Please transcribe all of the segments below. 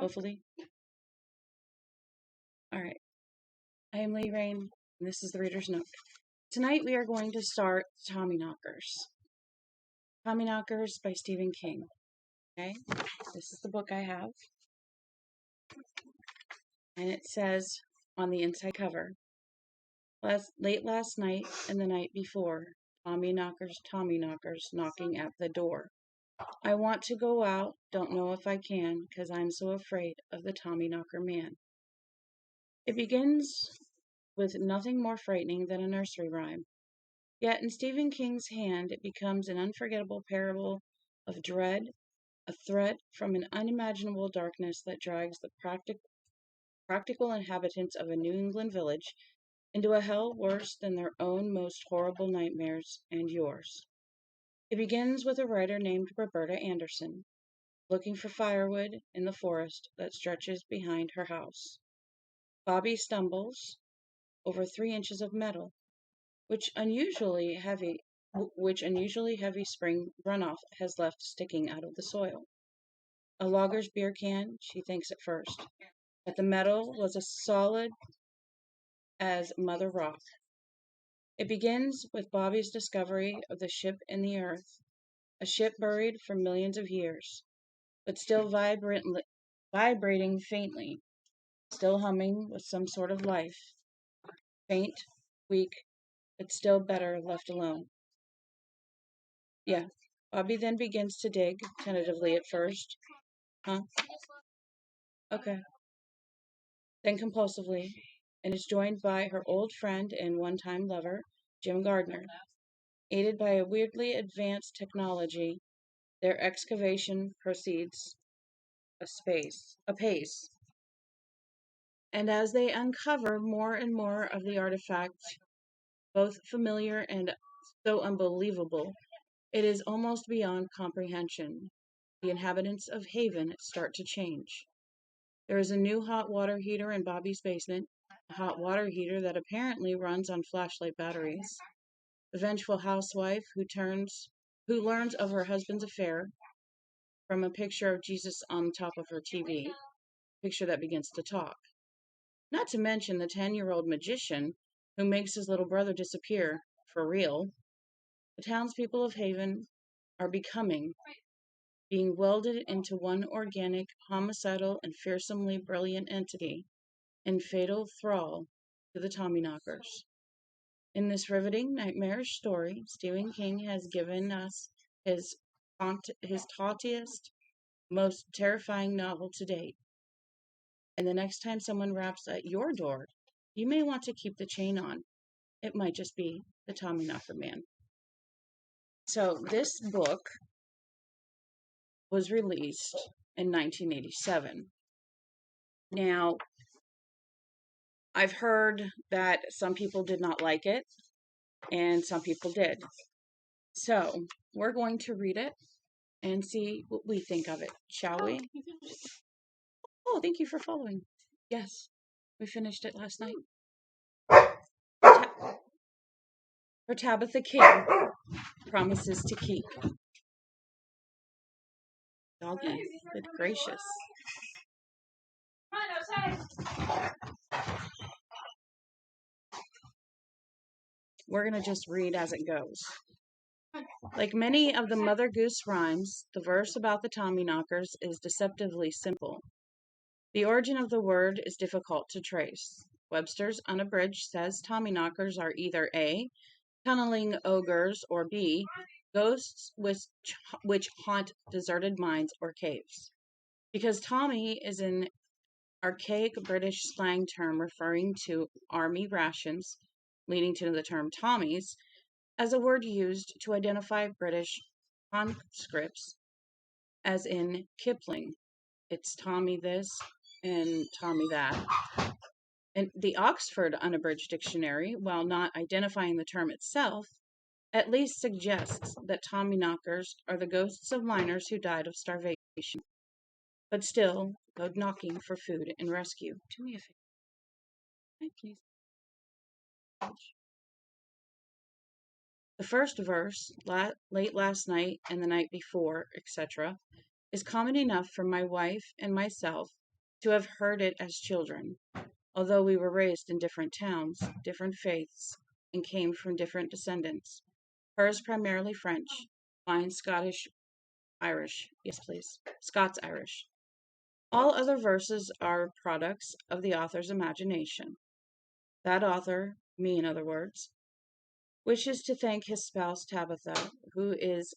hopefully. All right. I am Lee Rain, and this is the Reader's Note. Tonight we are going to start Tommyknockers. Tommyknockers by Stephen King. Okay? This is the book I have. And it says on the inside cover, late last night and the night before, Tommyknockers knocking at the door. I want to go out, don't know if I can, 'cause I'm so afraid of the Tommyknocker man. It begins with nothing more frightening than a nursery rhyme. Yet in Stephen King's hand it becomes an unforgettable parable of dread, a threat from an unimaginable darkness that drags the practical inhabitants of a New England village into a hell worse than their own most horrible nightmares and yours. It begins with a writer named Bobbi Anderson, looking for firewood in the forest that stretches behind her house. Bobbi stumbles over 3 inches of metal, which unusually heavy spring runoff has left sticking out of the soil. A logger's beer can, she thinks at first, but the metal was as solid as Mother Rock. It begins with Bobbi's discovery of the ship in the earth, a ship buried for millions of years, but still vibrating faintly, still humming with some sort of life, faint, weak, but still better left alone. Yeah, Bobbi then begins to dig, tentatively at first. Huh? Okay. Then compulsively, and is joined by her old friend and one-time lover, Jim Gardner. Aided by a weirdly advanced technology, their excavation proceeds apace. And as they uncover more and more of the artifacts, both familiar and so unbelievable, it is almost beyond comprehension. The inhabitants of Haven start to change. There is a new hot water heater in Bobbi's basement, a hot water heater that apparently runs on flashlight batteries. The vengeful housewife who learns of her husband's affair from a picture of Jesus on top of her TV, a picture that begins to talk. Not to mention the 10-year-old magician who makes his little brother disappear, for real. The townspeople of Haven are being welded into one organic, homicidal, and fearsomely brilliant entity, in fatal thrall to the Tommyknockers. In this riveting, nightmarish story, Stephen King has given us his tautiest, most terrifying novel to date. And the next time someone raps at your door, you may want to keep the chain on. It might just be the Tommyknocker man. So this book was released in 1987. Now, I've heard that some people did not like it, and some people did. So, we're going to read it and see what we think of it, shall we? Oh, thank you for following. Yes, we finished it last night. For Tabitha King promises to keep. Doggy, good gracious. We're going to just read as it goes. Like many of the Mother Goose rhymes, the verse about the Tommyknockers is deceptively simple. The origin of the word is difficult to trace. Webster's Unabridged says Tommyknockers are either A, tunneling ogres, or B, ghosts which haunt deserted mines or caves. Because Tommy is an archaic British slang term referring to army rations, leading to the term Tommies, as a word used to identify British conscripts, as in Kipling. It's Tommy this and Tommy that. And the Oxford Unabridged Dictionary, while not identifying the term itself, at least suggests that Tommyknockers are the ghosts of miners who died of starvation, but still go knocking for food and rescue. Do me a favor. Please. The first verse, late last night and the night before, etc., is common enough for my wife and myself to have heard it as children, although we were raised in different towns, different faiths, and came from different descendants. Hers primarily French, mine Scottish Irish. Yes, please. Scots Irish. All other verses are products of the author's imagination. That author, me in other words, wishes to thank his spouse Tabitha, who is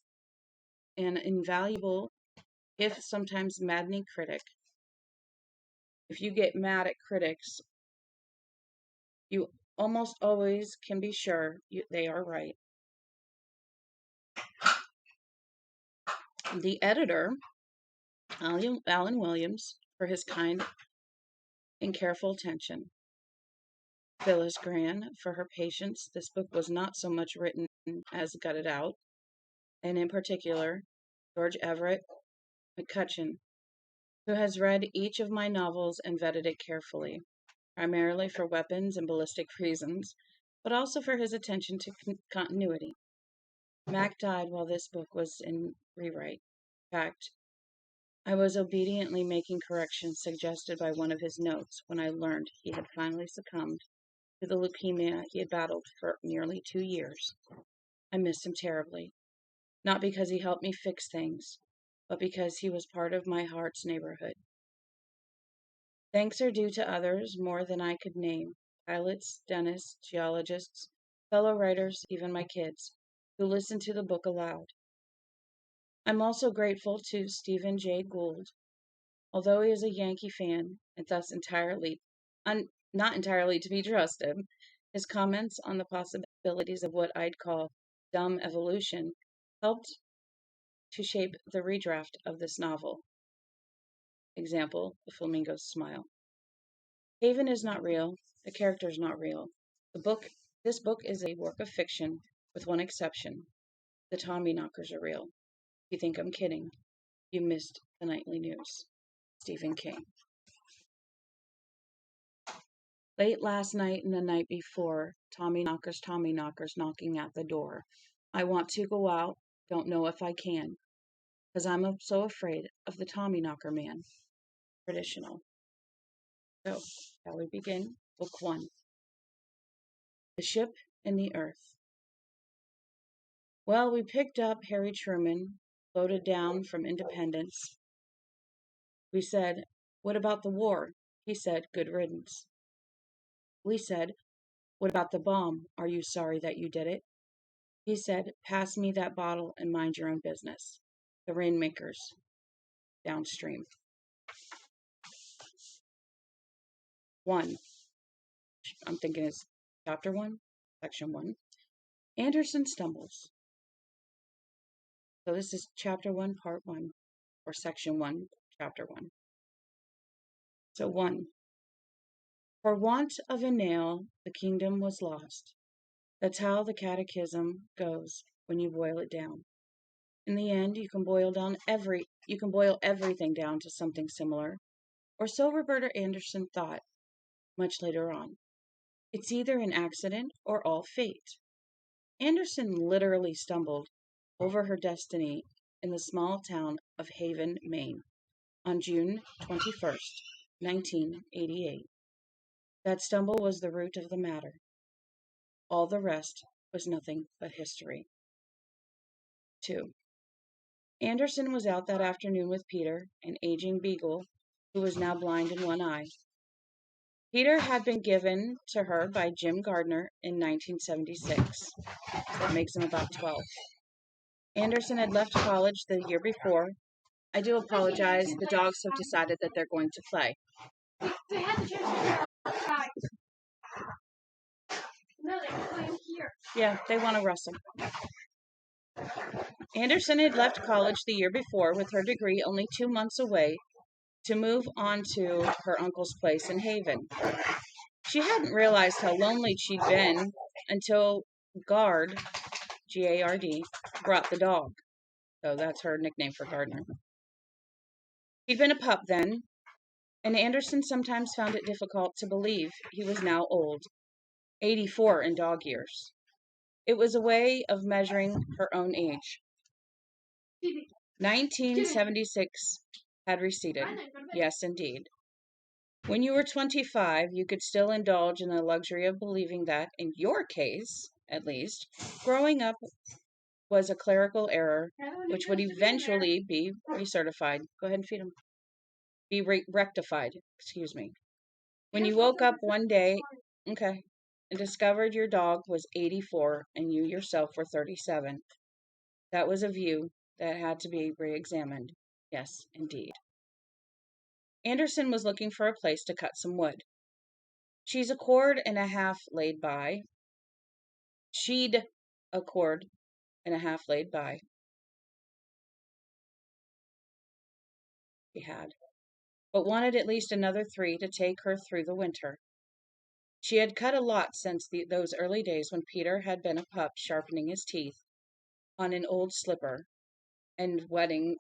an invaluable, if sometimes maddening critic. If you get mad at critics, you almost always can be sure they are right. The editor, Alan Williams, for his kind and careful attention. Phyllis Gran, for her patience. This book was not so much written as gutted out. And in particular, George Everett McCutcheon, who has read each of my novels and vetted it carefully, primarily for weapons and ballistic reasons, but also for his attention to continuity. Mac died while this book was in rewrite. In fact, I was obediently making corrections suggested by one of his notes when I learned he had finally succumbed to the leukemia he had battled for nearly 2 years. I missed him terribly, not because he helped me fix things, but because he was part of my heart's neighborhood. Thanks are due to others more than I could name: pilots, dentists, geologists, fellow writers, even my kids, who listened to the book aloud. I'm also grateful to Stephen Jay Gould. Although he is a Yankee fan and thus not entirely to be trusted, his comments on the possibilities of what I'd call dumb evolution helped to shape the redraft of this novel. Example, the flamingo's smile. Haven is not real. The character is not real. This book is a work of fiction, with one exception. The Tommyknockers are real. If you think I'm kidding, you missed the nightly news. Stephen King. Late last night and the night before, Tommyknockers knocking at the door. I want to go out, don't know if I can, because I'm so afraid of the Tommyknocker man. Traditional. So, shall we begin? Book 1. The Ship and the Earth. Well, we picked up Harry Truman, floated down from Independence. We said, "What about the war?" He said, "Good riddance." We said, "What about the bomb? Are you sorry that you did it?" He said, "Pass me that bottle and mind your own business." The Rainmakers, downstream. 1. I'm thinking it's chapter 1, section 1. Anderson stumbles. So this is chapter 1, part 1, or section 1, chapter 1. So 1. For want of a nail, the kingdom was lost. That's how the catechism goes when you boil it down. In the end, you can boil everything down to something similar, or so Roberta Anderson thought much later on. It's either an accident or all fate. Anderson literally stumbled over her destiny in the small town of Haven, Maine, on June 21st, 1988. That stumble was the root of the matter. All the rest was nothing but history. 2. Anderson was out that afternoon with Peter, an aging beagle who was now blind in one eye. Peter had been given to her by Jim Gardner in 1976. That makes him about 12. Anderson had left college the year before. I do apologize. The dogs have decided that they're going to play. Yeah, they want to wrestle. Anderson had left college the year before with her degree only 2 months away to move on to her uncle's place in Haven. She hadn't realized how lonely she'd been until Gard, G-A-R-D, brought the dog. So that's her nickname for Gardner. He'd been a pup then, and Anderson sometimes found it difficult to believe he was now old, 84 in dog years. It was a way of measuring her own age. 1976 had receded. Yes, indeed. When you were 25, you could still indulge in the luxury of believing that, in your case, at least, growing up was a clerical error, which would eventually be recertified. Go ahead and feed him. Be rectified, excuse me. When you woke up one day, okay, and discovered your dog was 84 and you yourself were 37, that was a view that had to be re-examined. Yes, indeed. Anderson was looking for a place to cut some wood. She's a cord and a half laid by. She'd a cord and a half laid by. She had, but wanted at least another 3 to take her through the winter. She had cut a lot since those early days when Peter had been a pup sharpening his teeth on an old slipper and wetting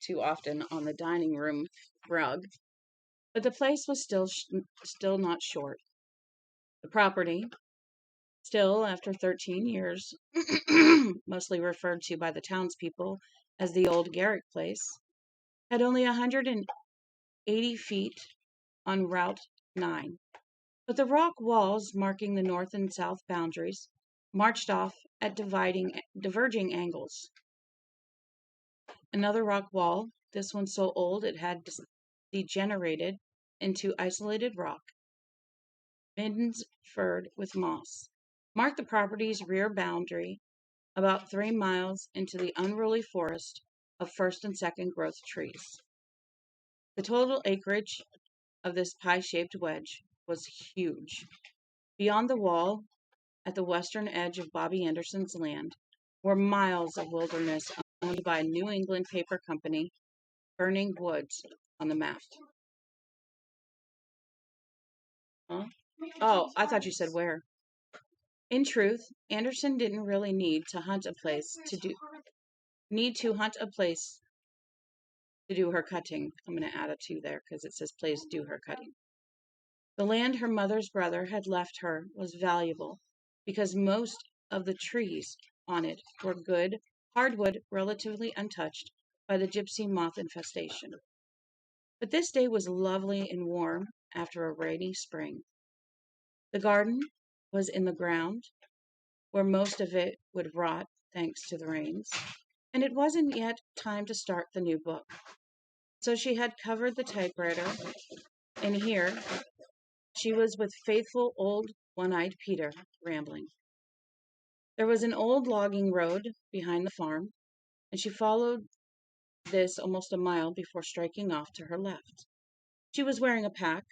too often on the dining room rug. But the place was still not short. The property, still after 13 years, mostly referred to by the townspeople as the old Garrick place, had only 180 feet on Route 9. But the rock walls marking the north and south boundaries marched off at diverging angles. Another rock wall, this one so old it had degenerated into isolated rock, middens furred with moss, marked the property's rear boundary about 3 miles into the unruly forest of first and second growth trees. The total acreage of this pie-shaped wedge was huge. Beyond the wall, at the western edge of Bobbi Anderson's land, were miles of wilderness owned by a New England paper company, Burning Woods on the map. Huh? Oh, I thought you said where. In truth, Anderson didn't really need to hunt a place to do her cutting. I'm going to add a 2 there because it says place do her cutting. The land her mother's brother had left her was valuable because most of the trees on it were good, hardwood, relatively untouched by the gypsy moth infestation. But this day was lovely and warm after a rainy spring. The garden was in the ground, where most of it would rot thanks to the rains, and it wasn't yet time to start the new book. So she had covered the typewriter, and here she was with faithful old one-eyed Peter, rambling. There was an old logging road behind the farm, and she followed this almost a mile before striking off to her left. She was wearing a pack,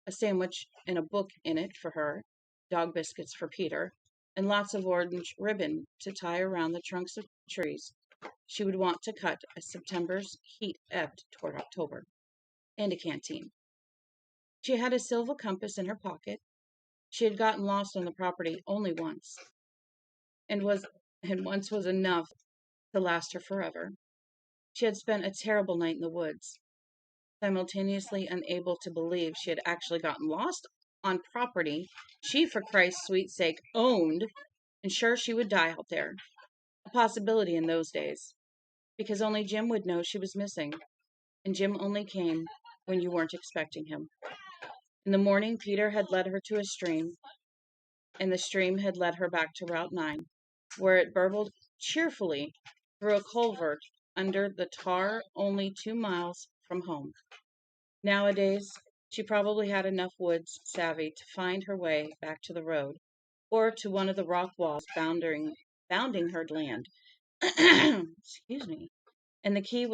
a sandwich and a book in it for her, dog biscuits for Peter, and lots of orange ribbon to tie around the trunks of trees she would want to cut as September's heat ebbed toward October, and a canteen. She had a silver compass in her pocket. She had gotten lost on the property only once, and once was enough to last her forever. She had spent a terrible night in the woods, simultaneously unable to believe she had actually gotten lost on property she, for Christ's sweet sake, owned, and sure she would die out there. A possibility in those days, because only Jim would know she was missing, and Jim only came when you weren't expecting him. In the morning, Peter had led her to a stream, and the stream had led her back to Route 9, where it burbled cheerfully through a culvert under the tar only 2 miles from home. Nowadays, she probably had enough woods savvy to find her way back to the road, or to one of the rock walls bounding her land. Excuse me. And the key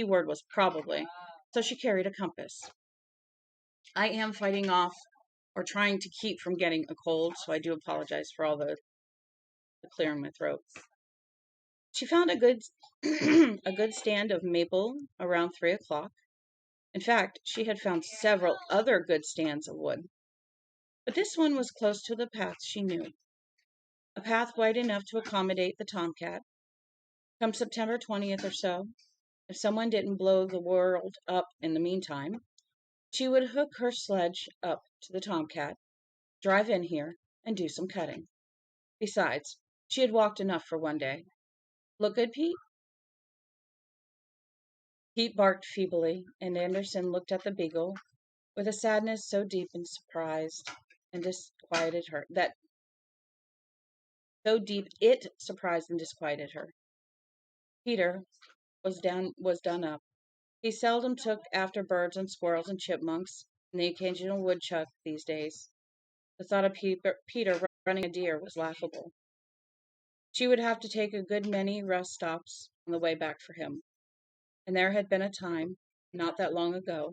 word was probably. So she carried a compass. I am fighting off or trying to keep from getting a cold, so I do apologize for all the clear in my throat. She found a good a good stand of maple around 3 o'clock. In fact, she had found several other good stands of wood. But this one was close to the path she knew. A path wide enough to accommodate the tomcat. Come September 20th or so, if someone didn't blow the world up in the meantime, she would hook her sledge up to the tomcat, drive in here, and do some cutting. Besides, she had walked enough for one day. Look good, Pete? Pete barked feebly, and Anderson looked at the beagle with a sadness so deep and surprised and disquieted her that so deep it surprised and disquieted her. Peter was done up. He seldom took after birds and squirrels and chipmunks and the occasional woodchuck these days. The thought of Peter running a deer was laughable. She would have to take a good many rest stops on the way back for him. And there had been a time, not that long ago,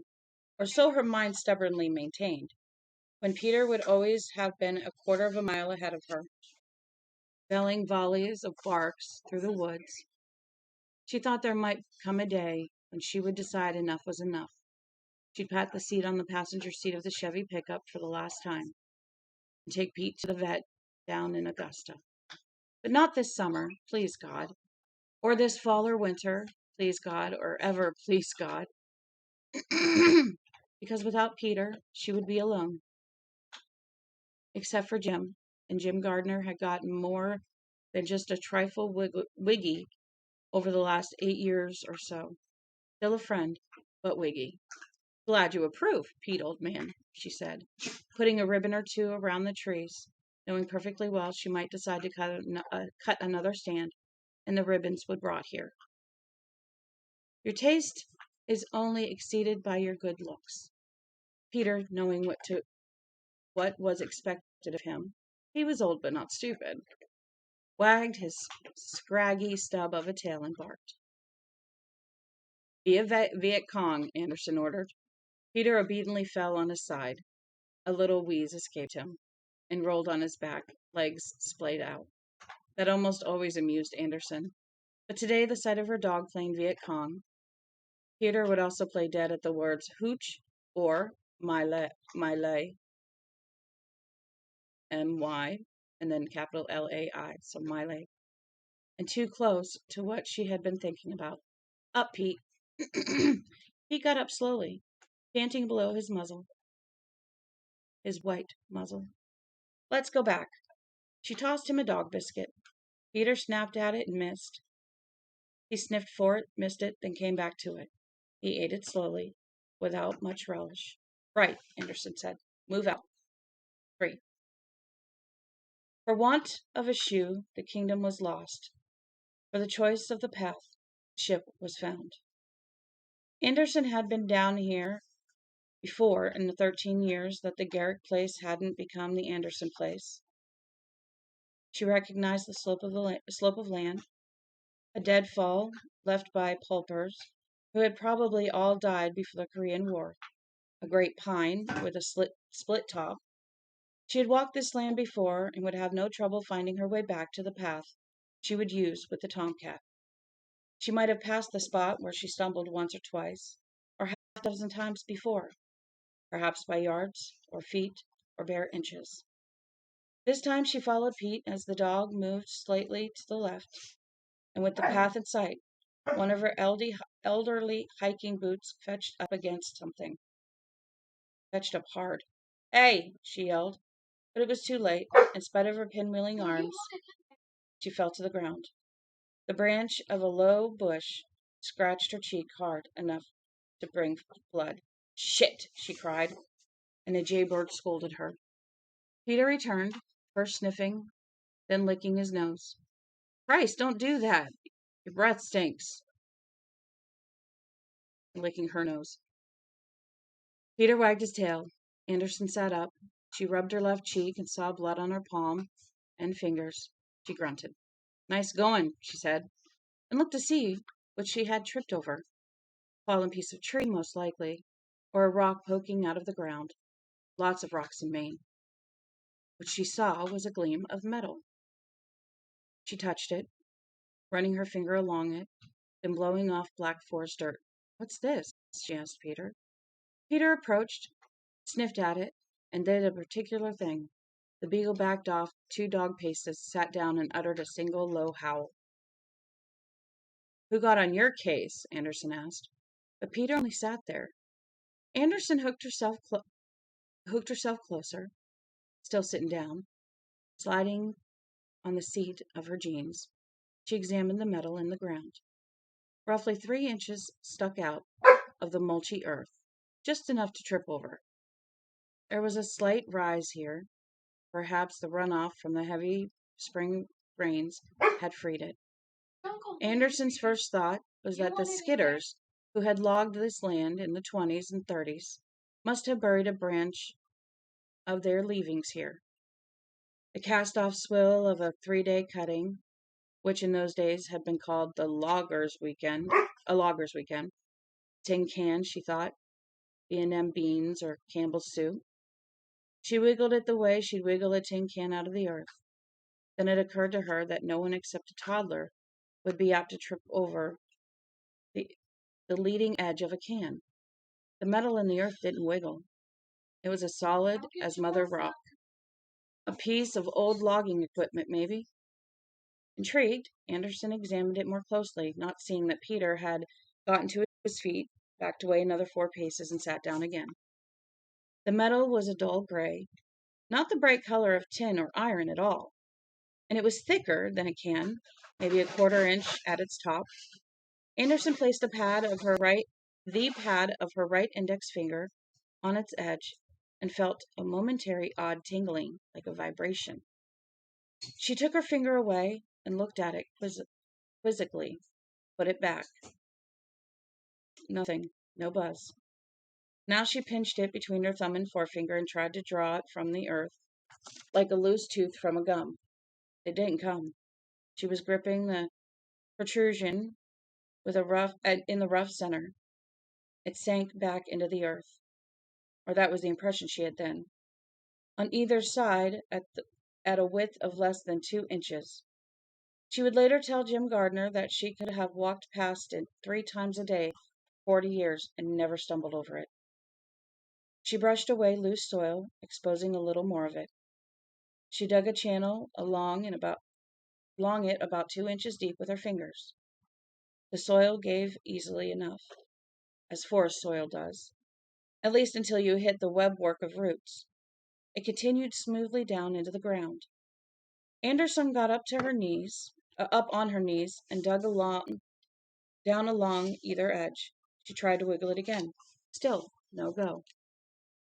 or so her mind stubbornly maintained, when Peter would always have been a quarter of a mile ahead of her, belling volleys of barks through the woods. She thought there might come a day when she would decide enough was enough. She'd pat the seat on the passenger seat of the Chevy pickup for the last time and take Pete to the vet down in Augusta. But not this summer, please God, or this fall or winter, please God, or ever, please God. Because without Peter, she would be alone, except for Jim, and Jim Gardner had gotten more than just a trifle wiggy over the last 8 years or so. Still a friend, but wiggy. Glad you approve, Pete, old man, she said, putting a ribbon or two around the trees, knowing perfectly well she might decide to cut another stand, and the ribbons would rot here. Your taste is only exceeded by your good looks. Peter, knowing what was expected of him, he was old but not stupid, wagged his scraggy stub of a tail and barked. Be a Viet Cong, Anderson ordered. Peter obediently fell on his side. A little wheeze escaped him, and rolled on his back, legs splayed out. That almost always amused Anderson. But today, the sight of her dog playing Viet Cong, Peter would also play dead at the words hooch or my lay, M-Y, and then capital L-A-I, so my lay, and too close to what she had been thinking about. Up, Pete. Pete got up slowly, panting below his white muzzle. Let's go back. She tossed him a dog biscuit. Peter snapped at it and missed. He sniffed for it, missed it, then came back to it. He ate it slowly, without much relish. Right, Anderson said. Move out. 3. For want of a shoe, the kingdom was lost. For the choice of the path, the ship was found. Anderson had been down here before in the 13 years that the Garrick place hadn't become the Anderson place. She recognized the slope of land, a deadfall left by pulpers who had probably all died before the Korean War, a great pine with a split top. She had walked this land before and would have no trouble finding her way back to the path she would use with the tomcat. She might have passed the spot where she stumbled once or twice, or half a dozen times before, perhaps by yards, or feet, or bare inches. This time she followed Pete as the dog moved slightly to the left, and with the path in sight, one of her elderly hiking boots fetched up against something. Fetched up hard. Hey, she yelled, but it was too late. In spite of her pinwheeling arms, she fell to the ground. The branch of a low bush scratched her cheek hard enough to bring blood. Shit, she cried, and a jaybird scolded her. Peter returned, first sniffing, then licking his nose. Christ, don't do that. Your breath stinks. Licking her nose. Peter wagged his tail. Anderson sat up. She rubbed her left cheek and saw blood on her palm and fingers. She grunted. Nice going, she said, and looked to see what she had tripped over. Fallen piece of tree, most likely, or a rock poking out of the ground. Lots of rocks in Maine. What she saw was a gleam of metal. She touched it, running her finger along it, then blowing off black forest dirt. What's this? She asked Peter. Peter approached, sniffed at it, and did a particular thing. The beagle backed off 2 dog paces, sat down, and uttered a single low howl. Who got on your case? Anderson asked. But Peter only sat there. Anderson hooked herself closer, still sitting down, sliding on the seat of her jeans. She examined the metal in the ground. Roughly 3 inches stuck out of the mulchy earth, just enough to trip over. There was a slight rise here. Perhaps the runoff from the heavy spring rains had freed it. Anderson's first thought was that the skidders, who had logged this land in the 20s and 30s, must have buried a branch of their leavings here. The cast-off swill of a 3-day cutting, which in those days had been called a logger's weekend, tin can, she thought, B&M beans or Campbell's soup. She wiggled it the way she'd wiggle a tin can out of the earth. Then it occurred to her that no one except a toddler would be apt to trip over the leading edge of a can. The metal in the earth didn't wiggle. It was as solid as mother rock. A piece of old logging equipment, maybe. Intrigued, Anderson examined it more closely, not seeing that Peter had gotten to his feet, backed away another 4 paces, and sat down again. The metal was a dull gray, not the bright color of tin or iron at all, and it was thicker than a can, maybe a 1/4 inch at its top. Anderson placed the pad of her right index finger on its edge and felt a momentary odd tingling, like a vibration. She took her finger away and looked at it quizzically, put it back. Nothing, no buzz. Now she pinched it between her thumb and forefinger and tried to draw it from the earth, like a loose tooth from a gum. It didn't come. She was gripping the protrusion in the rough center. It sank back into the earth, or that was the impression she had then. On either side, at a width of less than 2 inches. She would later tell Jim Gardner that she could have walked past it 3 times a day, 40 years, and never stumbled over it. She brushed away loose soil, exposing a little more of it. She dug a channel along it about 2 inches deep with her fingers. The soil gave easily enough, as forest soil does, at least until you hit the webwork of roots. It continued smoothly down into the ground. Anderson got up on her knees, and dug down along either edge. She tried to wiggle it again. Still, no go.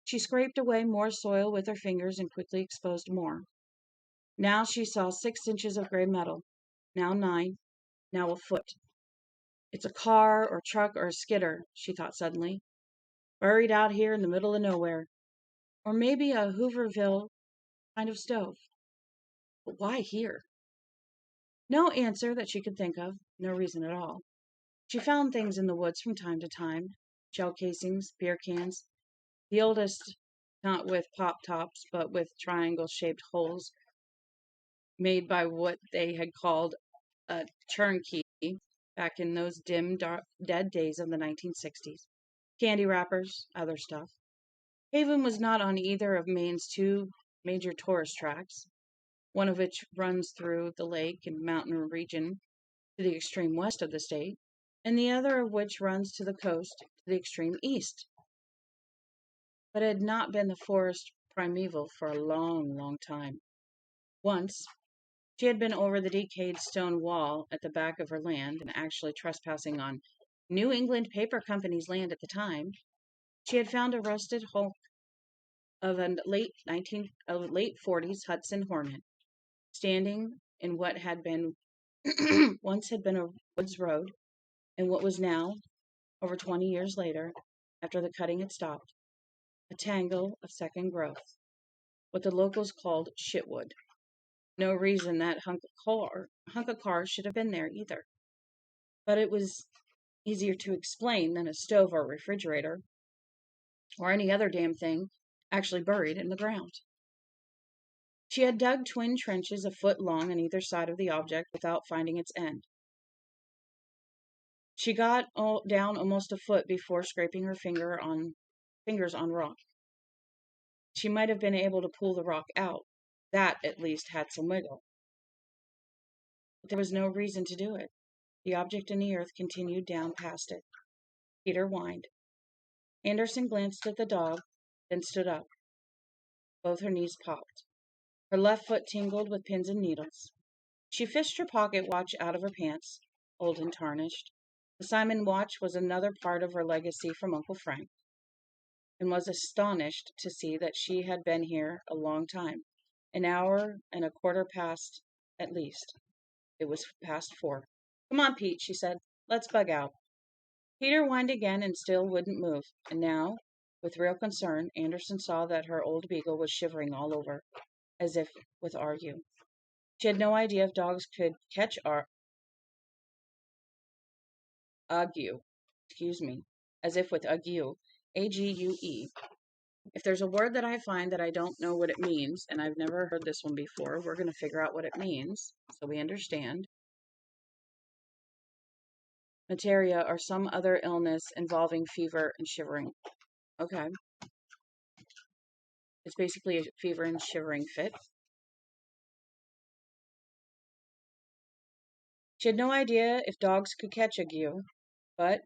She scraped away more soil with her fingers and quickly exposed more. Now she saw 6 inches of gray metal, now 9, now a foot. It's a car or truck or a skidder, she thought suddenly, buried out here in the middle of nowhere. Or maybe a Hooverville kind of stove. But why here? No answer that she could think of, no reason at all. She found things in the woods from time to time, shell casings, beer cans, the oldest not with pop tops, but with triangle-shaped holes made by what they had called a turnkey back in those dim, dead days of the 1960s. Candy wrappers, other stuff. Haven was not on either of Maine's 2 major tourist tracks, one of which runs through the lake and mountain region to the extreme west of the state, and the other of which runs to the coast to the extreme east. But it had not been the forest primeval for a long, long time. Once, she had been over the decayed stone wall at the back of her land and actually trespassing on New England Paper Company's land at the time. She had found a rusted hulk of a late 40s Hudson Hornet, standing in what had been once had been a woods road, and what was now, over 20 years later, after the cutting had stopped, a tangle of second growth, what the locals called shitwood. No reason that hunk of car should have been there either. But it was easier to explain than a stove or refrigerator, or any other damn thing actually buried in the ground. She had dug twin trenches a foot long on either side of the object without finding its end. She got down almost a foot before scraping her fingers on rock. She might have been able to pull the rock out. That, at least, had some wiggle. But there was no reason to do it. The object in the earth continued down past it. Peter whined. Anderson glanced at the dog, then stood up. Both her knees popped. Her left foot tingled with pins and needles. She fished her pocket watch out of her pants, old and tarnished. The Simon watch was another part of her legacy from Uncle Frank, and was astonished to see that she had been here a long time, an hour and a quarter past at least. It was past 4. Come on, Pete, she said. Let's bug out. Peter whined again and still wouldn't move, and now, with real concern, Anderson saw that her old beagle was shivering all over, as if with ague. She had no idea if dogs could catch ague, as if with ague, ague. If there's a word that I find that I don't know what it means, and I've never heard this one before, we're going to figure out what it means so we understand. Materia or some other illness involving fever and shivering. Okay. It's basically a fever and shivering fit. She had no idea if dogs could catch ague, but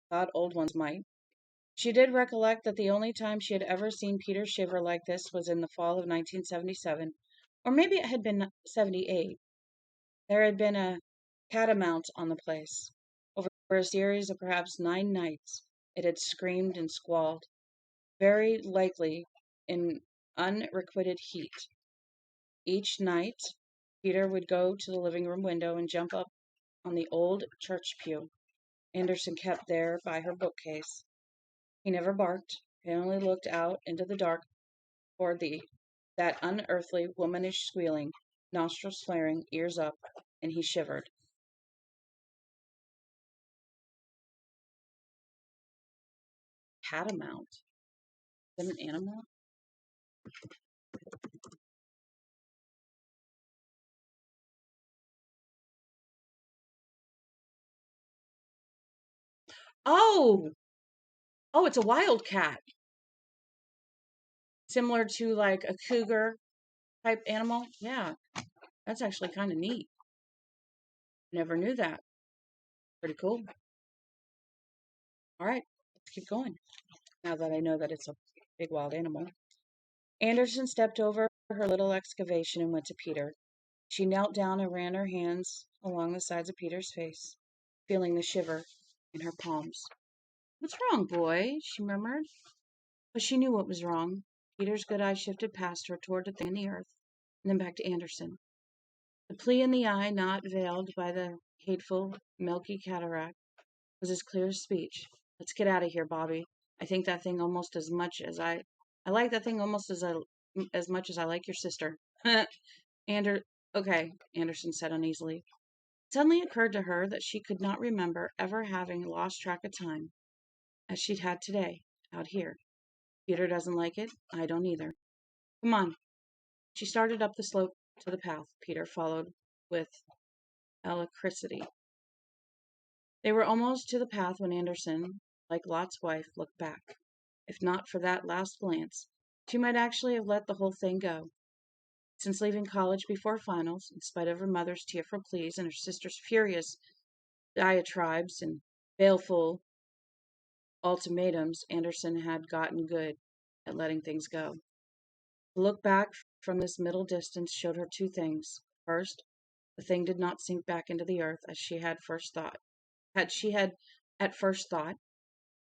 thought old ones might. She did recollect that the only time she had ever seen Peter shiver like this was in the fall of 1977, or maybe it had been 78. There had been a catamount on the place. Over a series of perhaps 9 nights, it had screamed and squalled, very likely in unrequited heat. Each night, Peter would go to the living room window and jump up on the old church pew Anderson kept there by her bookcase. He never barked. He only looked out into the dark toward that unearthly, womanish squealing, nostrils flaring, ears up, and he shivered. Catamount? Is that an animal? Oh! Oh, it's a wildcat. Similar to like a cougar type animal. Yeah, that's actually kind of neat. Never knew that. Pretty cool. All right, let's keep going. Now that I know that it's a big wild animal. Anderson stepped over her little excavation and went to Peter. She knelt down and ran her hands along the sides of Peter's face, feeling the shiver in her palms. What's wrong, boy? She murmured. But she knew what was wrong. Peter's good eye shifted past her toward the thing in the earth, and then back to Anderson. The plea in the eye, not veiled by the hateful, milky cataract, was as clear as speech. Let's get out of here, Bobbi. I think that thing almost as much as I like that thing almost as much as I like your sister. Okay, Anderson said uneasily. It suddenly occurred to her that she could not remember ever having lost track of time, as she'd had today, out here. Peter doesn't like it. I don't either. Come on. She started up the slope to the path. Peter followed with alacrity. They were almost to the path when Anderson, like Lot's wife, looked back. If not for that last glance, she might actually have let the whole thing go. Since leaving college before finals, in spite of her mother's tearful pleas and her sister's furious diatribes and baleful ultimatums, Anderson had gotten good at letting things go. The look back from this middle distance showed her 2 things. First, the thing did not sink back into the earth as she had at first thought.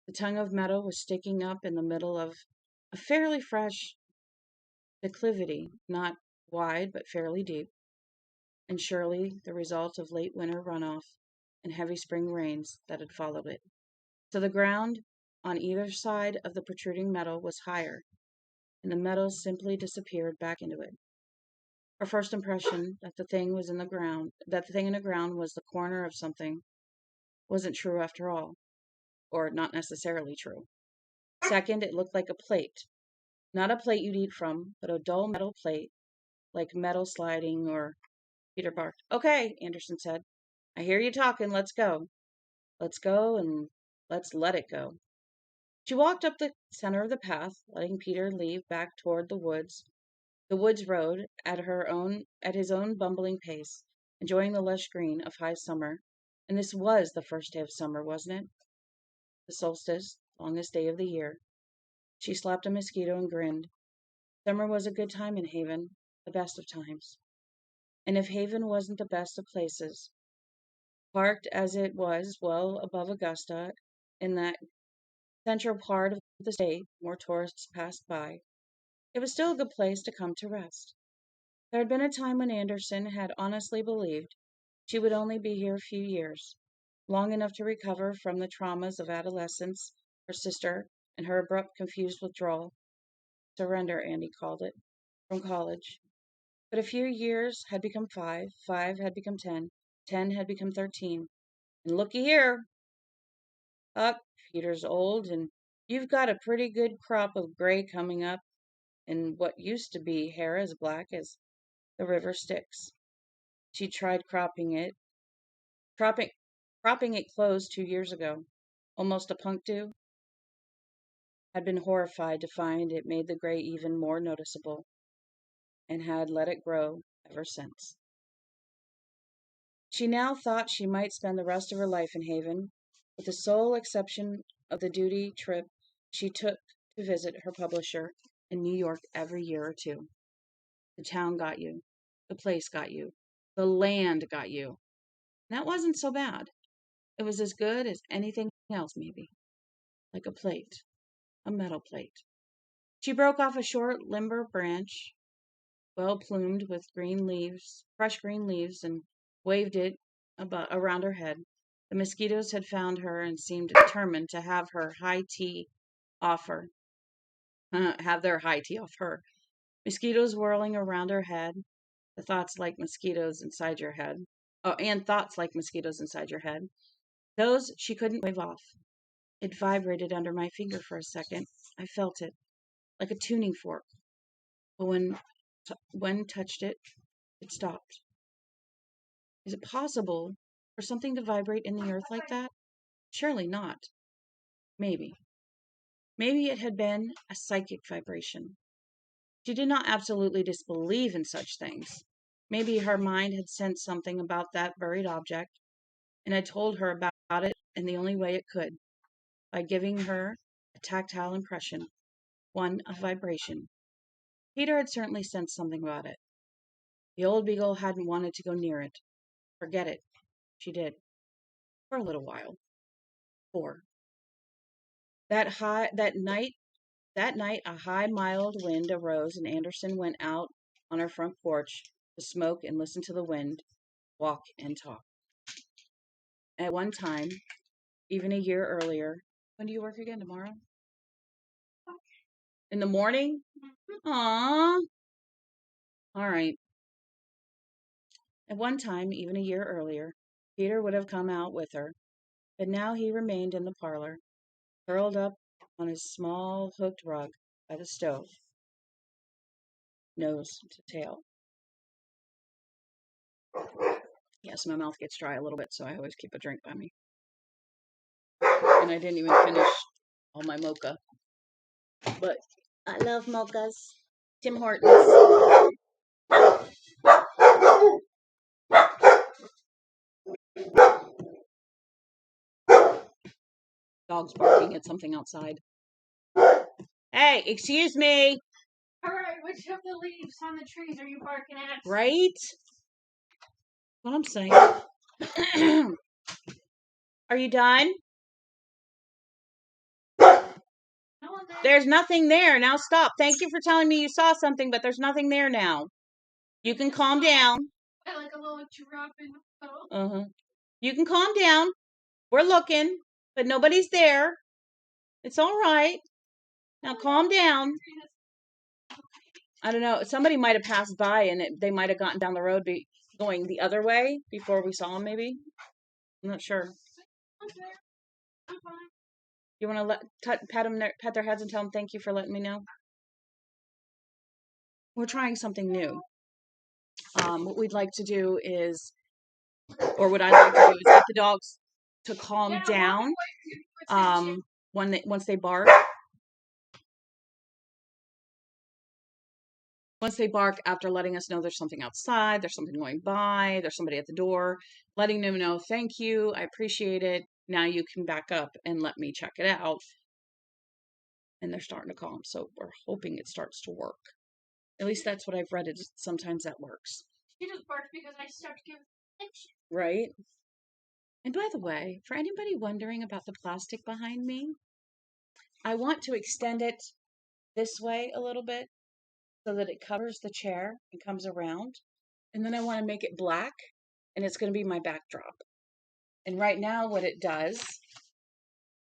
The tongue of metal was sticking up in the middle of a fairly fresh declivity, not wide but fairly deep, and surely the result of late winter runoff and heavy spring rains that had followed it. So the ground on either side of the protruding metal was higher, and the metal simply disappeared back into it. Her first impression that the thing in the ground was the corner of something wasn't true after all, or not necessarily true. Second, it looked like a plate. Not a plate you'd eat from, but a dull metal plate, like metal sliding or... Peter barked. Okay, Anderson said. I hear you talking. Let's go. Let's go and let's let it go. She walked up the center of the path, letting Peter lead back toward the woods road at his own bumbling pace, enjoying the lush green of high summer. And this was the first day of summer, wasn't it? The solstice, longest day of the year. She slapped a mosquito and grinned. Summer was a good time in Haven, the best of times. And if Haven wasn't the best of places, parked as it was well above Augusta, in that central part of the state, more tourists passed by, it was still a good place to come to rest. There had been a time when Anderson had honestly believed she would only be here a few years, long enough to recover from the traumas of adolescence, her sister, and her abrupt, confused withdrawal, surrender, Andy called it, from college. But a few years had become 5, 5 had become 10, 10 had become 13. And looky here, up, Peter's old, and you've got a pretty good crop of gray coming up, and what used to be hair as black as the river Styx. She tried cropping, cropping it closed 2 years ago. Almost a punk do, had been horrified to find it made the gray even more noticeable, and had let it grow ever since. She now thought she might spend the rest of her life in Haven, with the sole exception of the duty trip she took to visit her publisher in New York every year or two. The town got you. The place got you. The land got you. And that wasn't so bad. It was as good as anything else, maybe. Like a plate. A metal plate. She broke off a short, limber branch, well plumed with green leaves, fresh green leaves, and waved it around her head. The mosquitoes had found her and seemed determined to have her high tea off her. Have their high tea off her. Mosquitoes whirling around her head, the thoughts like mosquitoes inside your head. Oh, and thoughts like mosquitoes inside your head. Those she couldn't wave off. It vibrated under my finger for a second. I felt it, like a tuning fork. But when touched it, it stopped. Is it possible for something to vibrate in the earth like that? Surely not. Maybe. Maybe it had been a psychic vibration. She did not absolutely disbelieve in such things. Maybe her mind had sensed something about that buried object and had told her about it in the only way it could, by giving her a tactile impression, one of vibration. Peter had certainly sensed something about it. The old beagle hadn't wanted to go near it. Forget it. She did. For a little while. For that night, a high, mild wind arose, and Anderson went out on her front porch to smoke and listen to the wind, walk and talk. At one time, even a year earlier, when do you work again? Tomorrow? In the morning? Aww. All right. At one time, even a year earlier, Peter would have come out with her, but now he remained in the parlor, curled up on his small hooked rug by the stove, nose to tail. Yes, my mouth gets dry a little bit, so I always keep a drink by me. And I didn't even finish all my mocha. But I love mochas. Tim Hortons. Dog's barking at something outside. Hey, excuse me. Alright, which of the leaves on the trees are you barking at? Right? What I'm saying. Are you done? No, there's nothing there. Now stop. Thank you for telling me you saw something, but there's nothing there now. You can calm down. I like a little drop in the phone. Uh-huh. You can calm down. We're looking, but nobody's there. It's all right. Now calm down. I don't know. Somebody might have passed by and they might have gotten down the road going the other way before we saw them, maybe. I'm not sure. Okay. I'm fine. You want to pet their heads and tell them thank you for letting me know? We're trying something new. What we'd like to do is, or what I'd like to do is get the dogs to calm down once they bark. Once they bark, after letting us know there's something outside, there's something going by, there's somebody at the door, letting them know, thank you, I appreciate it. Now you can back up and let me check it out. And they're starting to calm, so we're hoping it starts to work. At least that's what I've read. Sometimes that works. She just barked because I stepped to give attention. Right? And by the way, for anybody wondering about the plastic behind me, I want to extend it this way a little bit so that it covers the chair and comes around. And then I want to make it black, and it's going to be my backdrop. And right now, what it does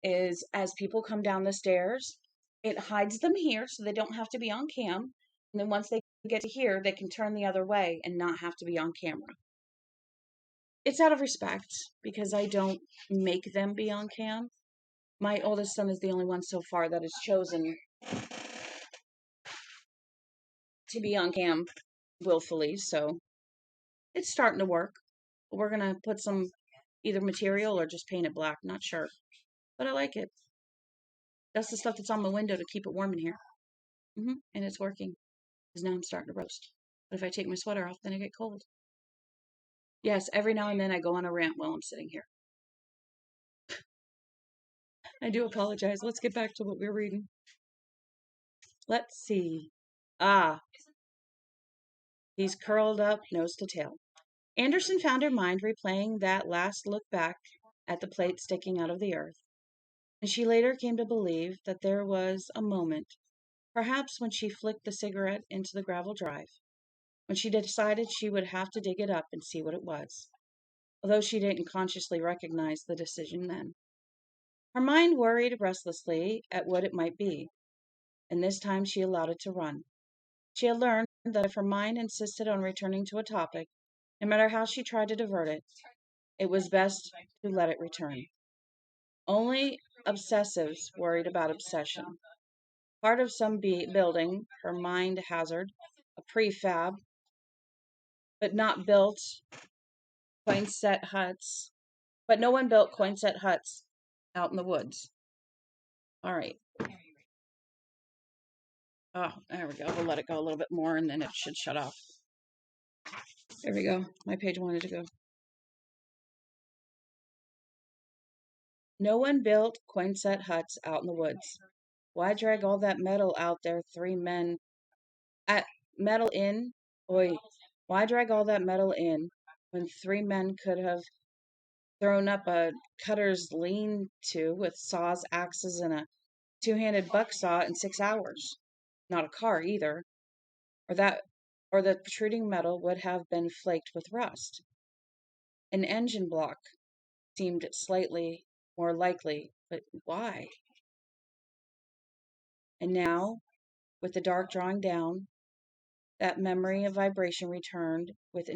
is as people come down the stairs, it hides them here so they don't have to be on cam. And then once they get to here, they can turn the other way and not have to be on camera. It's out of respect because I don't make them be on cam. My oldest son is the only one so far that has chosen to be on cam willfully, so it's starting to work. We're going to put some either material or just paint it black, not sure. But I like it. That's the stuff that's on my window to keep it warm in here. And it's working because now I'm starting to roast. But if I take my sweater off, then I get cold. Yes, every now and then I go on a rant while I'm sitting here. I do apologize. Let's get back to what we're reading. Let's see. He's curled up, nose to tail. Anderson found her mind replaying that last look back at the plate sticking out of the earth, and she later came to believe that there was a moment, perhaps when she flicked the cigarette into the gravel drive, when she decided she would have to dig it up and see what it was, although she didn't consciously recognize the decision then. Her mind worried restlessly at what it might be, and this time she allowed it to run. She had learned that if her mind insisted on returning to a topic, no matter how she tried to divert it, it was best to let it return. Only obsessives worried about obsession. Part of some building, her mind hazard, a prefab, but not built coin-set huts. But no one built coin-set huts out in the woods. All right. Oh, there we go. We'll let it go a little bit more and then it should shut off. There we go. My page wanted to go. No one built coin-set huts out in the woods. Why drag all that metal out there? Metal in? Why drag all that metal in when 3 men could have thrown up a cutter's lean-to with saws, axes, and a 2-handed buck saw in 6 hours? Not a car either. Or the protruding metal would have been flaked with rust. An engine block seemed slightly more likely, but why? And now, with the dark drawing down, that memory of vibration returned with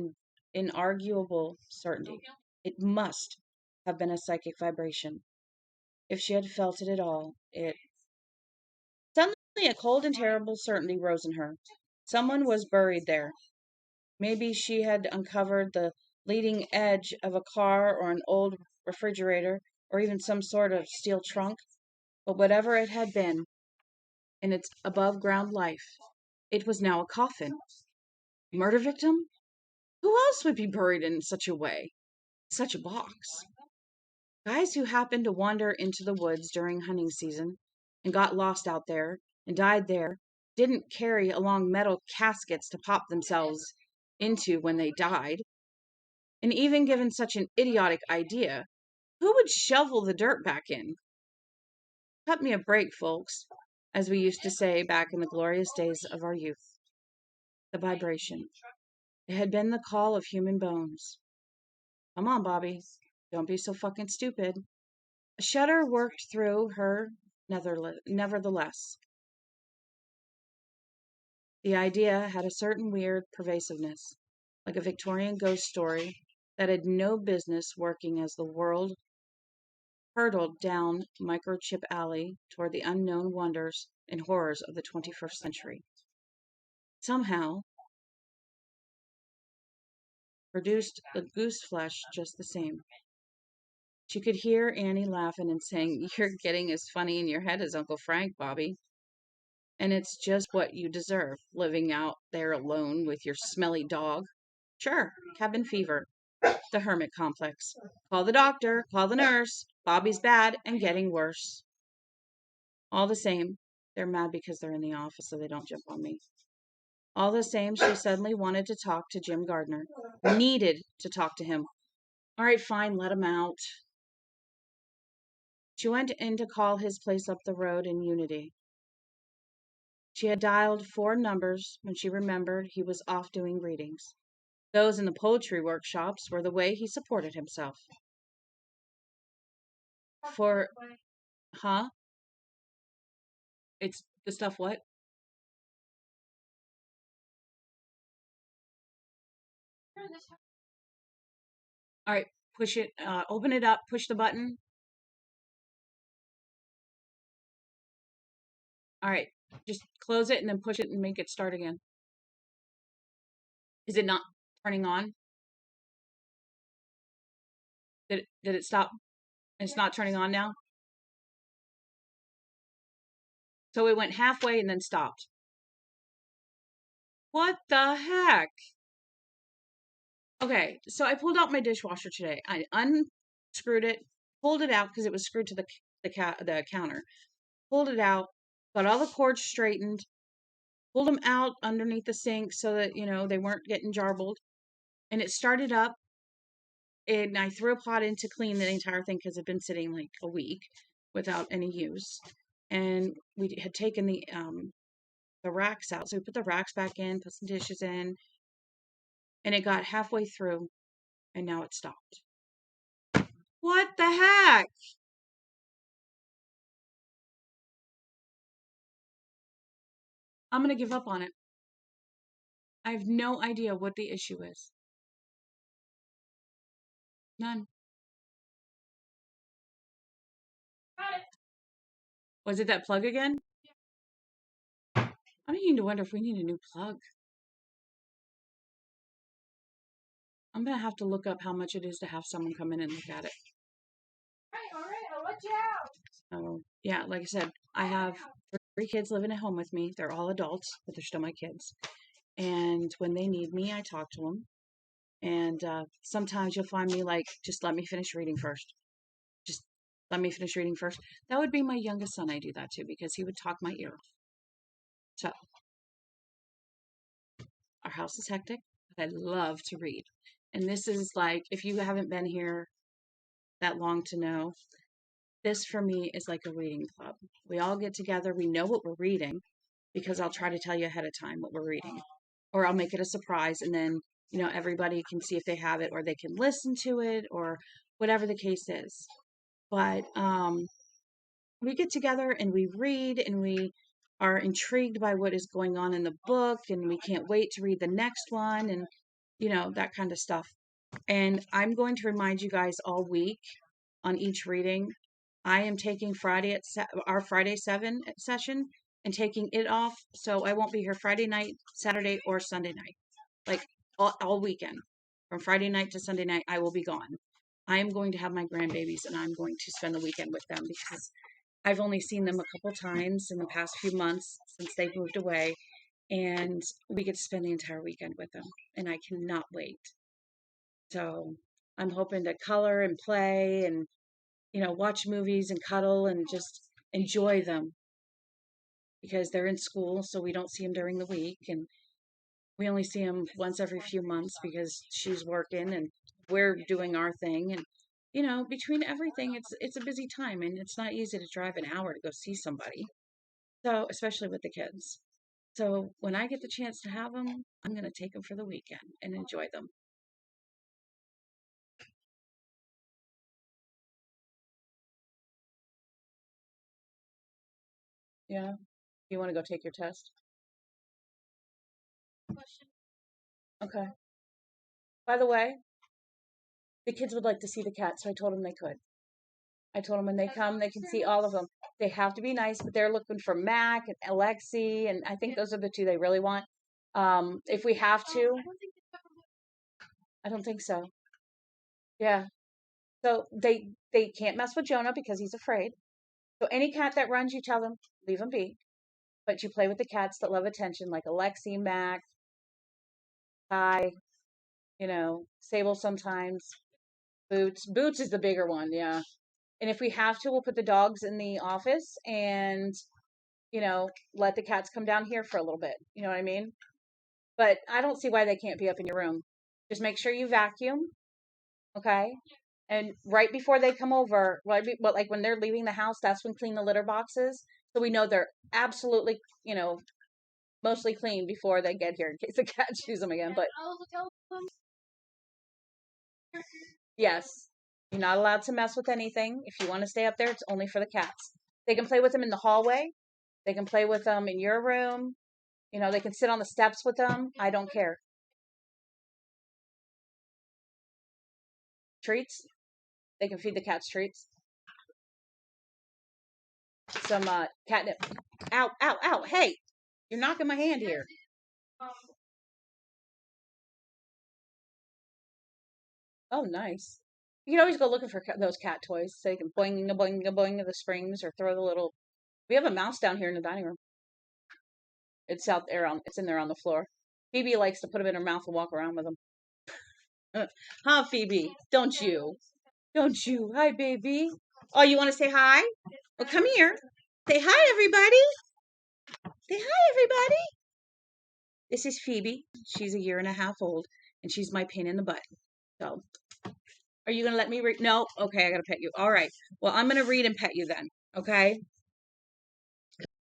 inarguable certainty. It must have been a psychic vibration. If she had felt it at all, Suddenly a cold and terrible certainty rose in her. Someone was buried there. Maybe she had uncovered the leading edge of a car or an old refrigerator or even some sort of steel trunk. But whatever it had been in its above-ground life, it was now a coffin. Murder victim? Who else would be buried in such a way? Such a box? Guys who happened to wander into the woods during hunting season and got lost out there and died there didn't carry along metal caskets to pop themselves into when they died. And even given such an idiotic idea, who would shovel the dirt back in? Cut me a break, folks, as we used to say back in the glorious days of our youth. The vibration. It had been the call of human bones. Come on, Bobbi. Don't be so fucking stupid. A shudder worked through her nevertheless. The idea had a certain weird pervasiveness, like a Victorian ghost story that had no business working as the world hurtled down Microchip Alley toward the unknown wonders and horrors of the 21st century. Somehow, produced the goose flesh just the same. She could hear Annie laughing and saying, "You're getting as funny in your head as Uncle Frank, Bobbi. And it's just what you deserve, living out there alone with your smelly dog. Sure, cabin fever, the hermit complex. Call the doctor, call the nurse. Bobbi's bad and getting worse." All the same, they're mad because they're in the office so they don't jump on me. All the same, she suddenly wanted to talk to Jim Gardner. Needed to talk to him. All right, fine, let him out. She went in to call his place up the road in Unity. She had dialed 4 numbers when she remembered he was off doing readings. Those in the poetry workshops were the way he supported himself. For, huh? It's the stuff what? All right, push it, open it up, push the button. All right, just close it and then push it and make it start again. Is it not turning on? Did it stop? It's not turning on now? So it went halfway and then stopped. What the heck? Okay, so I pulled out my dishwasher today. I unscrewed it, pulled it out because it was screwed to the counter. Pulled it out, got all the cords straightened, pulled them out underneath the sink so that, they weren't getting jarbled. And it started up, and I threw a pot in to clean the entire thing because it had been sitting like a week without any use. And we had taken the racks out. So we put the racks back in, put some dishes in, and it got halfway through, and now it stopped. What the heck? I'm going to give up on it. I have no idea what the issue is. None. Was it that plug again? I'm beginning to wonder if we need a new plug. I'm going to have to look up how much it is to have someone come in and look at it. All right, I'll let you out. So, yeah, like I said, I have 3 kids living at home with me. They're all adults, but they're still my kids. And when they need me, I talk to them. And sometimes you'll find me like, just let me finish reading first. Just let me finish reading first. That would be my youngest son. I do that to because he would talk my ear off. So, our house is hectic, but I love to read. And this is like, if you haven't been here that long to know, this for me is like a reading club. We all get together, we know what we're reading because I'll try to tell you ahead of time what we're reading. Or I'll make it a surprise and then, everybody can see if they have it or they can listen to it or whatever the case is. But we get together and we read and we are intrigued by what is going on in the book and we can't wait to read the next one and that kind of stuff. And I'm going to remind you guys all week on each reading. I am taking Friday our Friday 7 session and taking it off, so I won't be here Friday night, Saturday, or Sunday night. Like all weekend. From Friday night to Sunday night, I will be gone. I am going to have my grandbabies and I'm going to spend the weekend with them because I've only seen them a couple times in the past few months since they've moved away, and we get to spend the entire weekend with them, and I cannot wait. So I'm hoping to color and play and, watch movies and cuddle and just enjoy them because they're in school, so we don't see them during the week. And we only see them once every few months because she's working and we're doing our thing. And, between everything, it's a busy time and it's not easy to drive an hour to go see somebody. So, especially with the kids. So, when I get the chance to have them, I'm going to take them for the weekend and enjoy them. Yeah. You want to go take your test? Okay. By the way, the kids would like to see the cat, so I told them they could. I told them when they come, they can see all of them. They have to be nice, but they're looking for Mac and Alexi, and I think those are the 2 they really want. If we have to, I don't think so. Yeah. So they can't mess with Jonah because he's afraid. So any cat that runs, you tell them, leave them be. But you play with the cats that love attention, like Alexi, Mac, Ty, Sable sometimes. Boots. Boots is the bigger one, yeah. And if we have to, we'll put the dogs in the office and, let the cats come down here for a little bit. You know what I mean? But I don't see why they can't be up in your room. Just make sure you vacuum, okay? And right before they come over, like when they're leaving the house, that's when clean the litter boxes. So we know they're absolutely, mostly clean before they get here in case the cat chews them again. But yes, you're not allowed to mess with anything. If you want to stay up there, it's only for the cats. They can play with them in the hallway. They can play with them in your room. They can sit on the steps with them. I don't care. Treats. They can feed the cats treats. Some catnip. Ow, ow, ow. Hey, you're knocking my hand here. Oh, nice. You can always go looking for those cat toys so you can boing, boing, boing the springs or throw the little. We have a mouse down here in the dining room. It's out there it's in there on the floor. Phoebe likes to put them in her mouth and walk around with them. Huh, Phoebe? Don't you? Don't you? Hi, baby. Oh, you want to say hi? Well, come here. Say hi, everybody. Say hi, everybody. This is Phoebe. She's a year and a half old, and she's my pain in the butt. So, are you going to let me read? No? Okay, I got to pet you. All right. Well, I'm going to read and pet you then. Okay?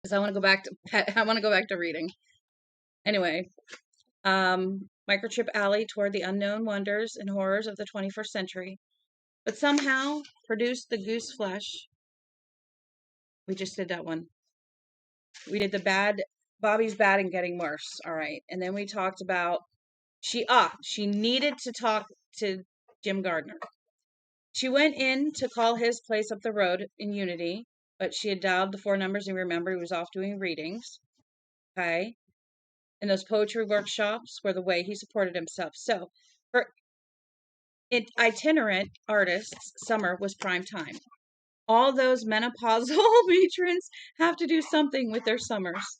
Because I want to go back to pet. I want to go back to reading. Anyway, Microchip Alley toured the unknown wonders and horrors of the 21st century, but somehow produced the goose flesh. We just did that one. We did the bad, Bobby's bad and getting worse. All right. And then we talked about she needed to talk to Jim Gardner. She went in to call his place up the road in Unity, but she had dialed the 4 numbers and remembered he was off doing readings. Okay. And those poetry workshops were the way he supported himself. So for itinerant artists, summer was prime time. All those menopausal matrons have to do something with their summers.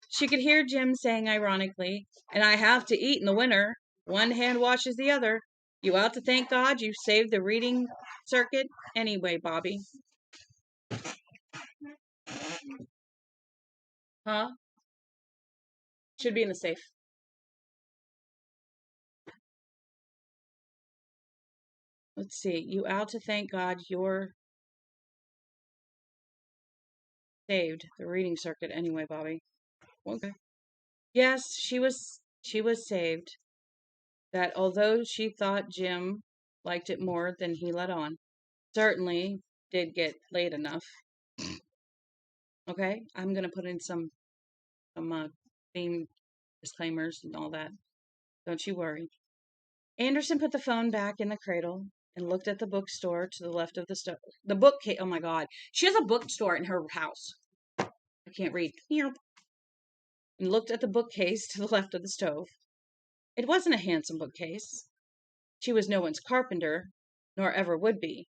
She could hear Jim saying ironically, and I have to eat in the winter. One hand washes the other. You ought to thank God you saved the reading circuit anyway, Bobbi. Huh? Should be in the safe. Let's see. You ought to thank God you're saved the reading circuit anyway, Bobbi. Okay. Yes, she was saved. That although she thought Jim liked it more than he let on, certainly did get laid enough. Okay, I'm gonna put in some theme disclaimers and all that. Don't you worry. Anderson put the phone back in the cradle and looked at the bookstore to the left of the stove. The bookcase. Oh my God, she has a bookstore in her house. I can't read. And looked at the bookcase to the left of the stove. It wasn't a handsome bookcase. She was no one's carpenter, nor ever would be.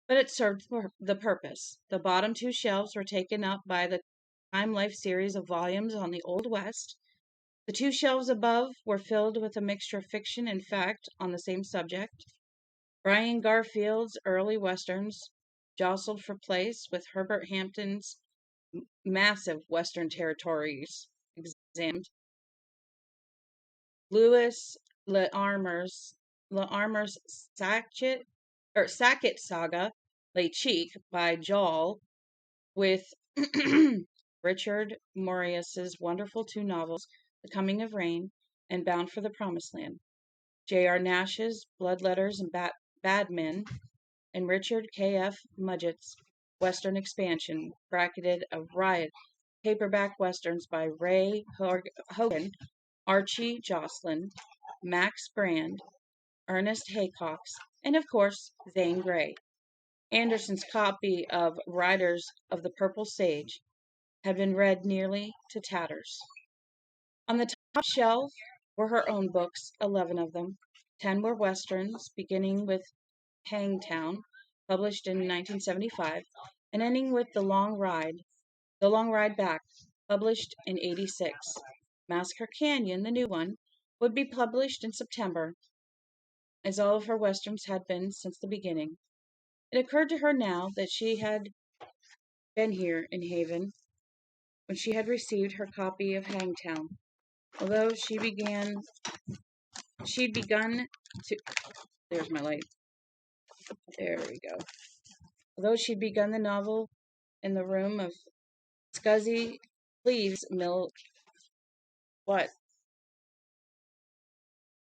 But it served the purpose. The bottom 2 shelves were taken up by the Time Life series of volumes on the Old West. The 2 shelves above were filled with a mixture of fiction and fact on the same subject. Brian Garfield's early westerns jostled for place with Herbert Hampton's massive Western territories examined. Louis L'Armer's Sackett Saga lay cheek by jowl with Richard Maurice's wonderful 2 novels, The Coming of Rain and Bound for the Promised Land. J.R. Nash's Bloodletters and Bad Men, and Richard K.F. Mudgett's Western Expansion, bracketed a riot paperback westerns by Ray Hogan, Archie Jocelyn, Max Brand, Ernest Haycox, and of course, Zane Grey. Anderson's copy of Riders of the Purple Sage had been read nearly to tatters. On the top shelf were her own books, 11 of them. 10 were westerns, beginning with Hangtown, published in 1975, and ending with The Long Ride Back, published in 86. Massacre Canyon, the new one, would be published in September, as all of her westerns had been since the beginning. It occurred to her now that she had been here in Haven when she had received her copy of Hangtown. Although she'd begun to, there's my light. There we go. Although she'd begun the novel in the room of Scuzzy Cleves Mill, what?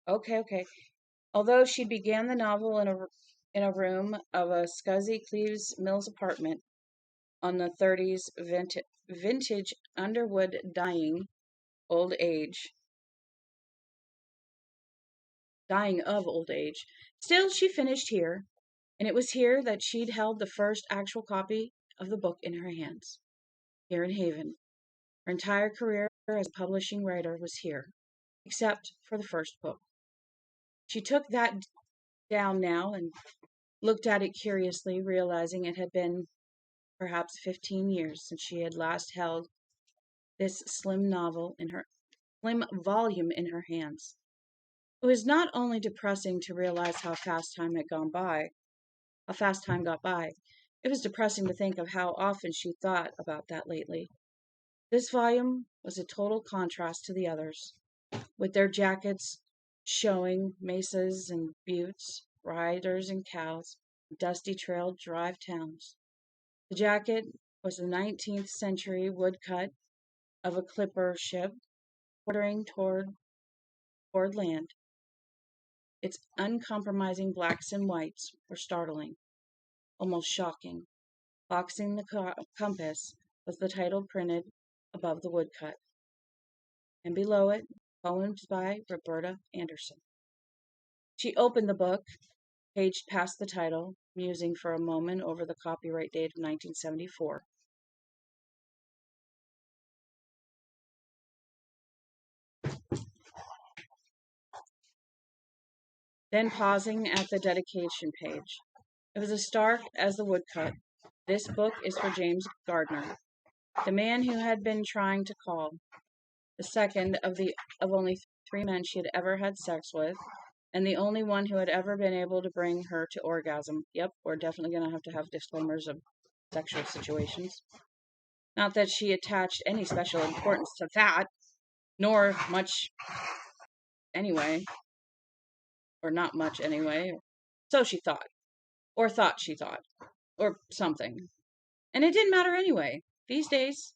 Okay. Although she began the novel in a room of a Scuzzy Cleves Mills apartment on the 30s vintage Underwood dying of old age. Still, she finished here, and it was here that she'd held the first actual copy of the book in her hands, here in Haven. Her entire career as a publishing writer was here, except for the first book. She took that down now and looked at it curiously, realizing it had been perhaps 15 years since she had last held this slim volume in her hands. It was not only depressing to realize how fast time got by. It was depressing to think of how often she thought about that lately. This volume was a total contrast to the others, with their jackets showing mesas and buttes, riders and cows, dusty trail drive towns. The jacket was a 19th century woodcut of a clipper ship quartering toward land. Its uncompromising blacks and whites were startling, almost shocking. Boxing the compass was the title printed above the woodcut, and below it, poems by Bobbi Anderson. She opened the book, paged past the title, musing for a moment over the copyright date of 1974. Then pausing at the dedication page. It was as stark as the woodcut. This book is for James Gardner, the man who had been trying to call, the second of only 3 men she had ever had sex with, and the only one who had ever been able to bring her to orgasm. Yep, we're definitely going to have disclaimers of sexual situations. Not that she attached any special importance to that, nor much anyway, or not much anyway. So she thought, or thought she thought, or something. And it didn't matter anyway. These days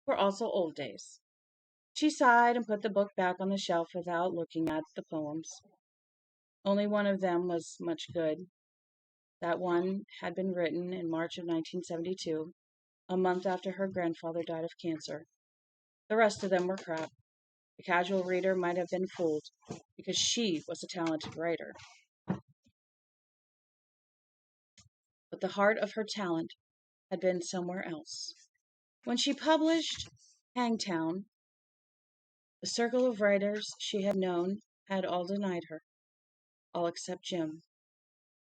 were also old days. She sighed and put the book back on the shelf without looking at the poems. Only one of them was much good. That one had been written in March of 1972, a month after her grandfather died of cancer. The rest of them were crap. The casual reader might have been fooled, because she was a talented writer. But the heart of her talent had been somewhere else. When she published Hangtown, the circle of writers she had known had all denied her, all except Jim.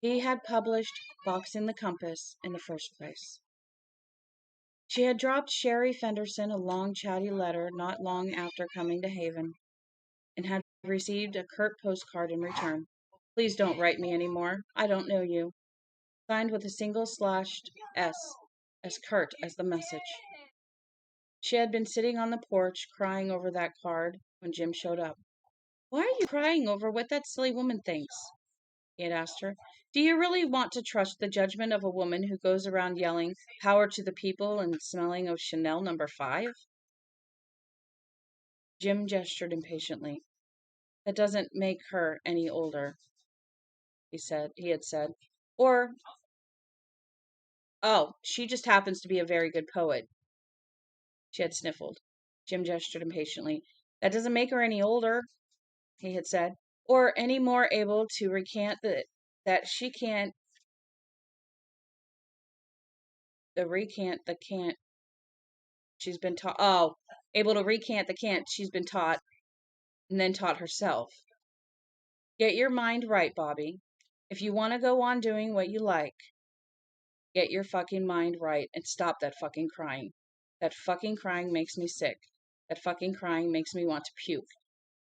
He had published Boxing the Compass in the first place. She had dropped Sherry Fenderson a long, chatty letter not long after coming to Haven, and had received a curt postcard in return. Please don't write me any more. I don't know you. Signed with a single slashed S, as curt as the message. She had been sitting on the porch crying over that card when Jim showed up. Why are you crying over what that silly woman thinks? He had asked her. Do you really want to trust the judgment of a woman who goes around yelling, power to the people, and smelling of Chanel No. 5? Jim gestured impatiently. That doesn't make her any older, he had said. Or, oh, she just happens to be a very good poet. She had sniffled. Jim gestured impatiently. That doesn't make her any older, he had said, or any more able to recant that she can't she's been taught. Oh, able to recant the cant she's been taught and then taught herself. Get your mind right, Bobbi. If you want to go on doing what you like, get your fucking mind right and stop that fucking crying. That fucking crying makes me sick. That fucking crying makes me want to puke.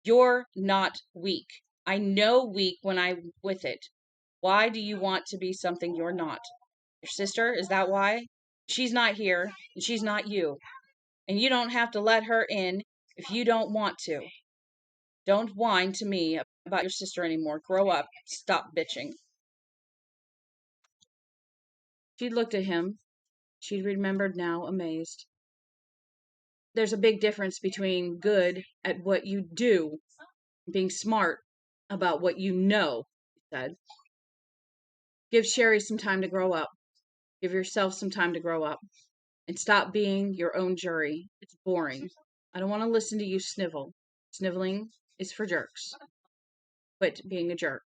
You're not weak. I know weak when I'm with it. Why do you want to be something you're not? Your sister? Is that why? She's not here, and she's not you. And you don't have to let her in if you don't want to. Don't whine to me about your sister anymore. Grow up. Stop bitching. She looked at him. She remembered now, amazed. There's a big difference between good at what you do and being smart about what you know, he said. Give Sherry some time to grow up. Give yourself some time to grow up. And stop being your own jury. It's boring. I don't want to listen to you snivel. Sniveling is for jerks. Quit being a jerk.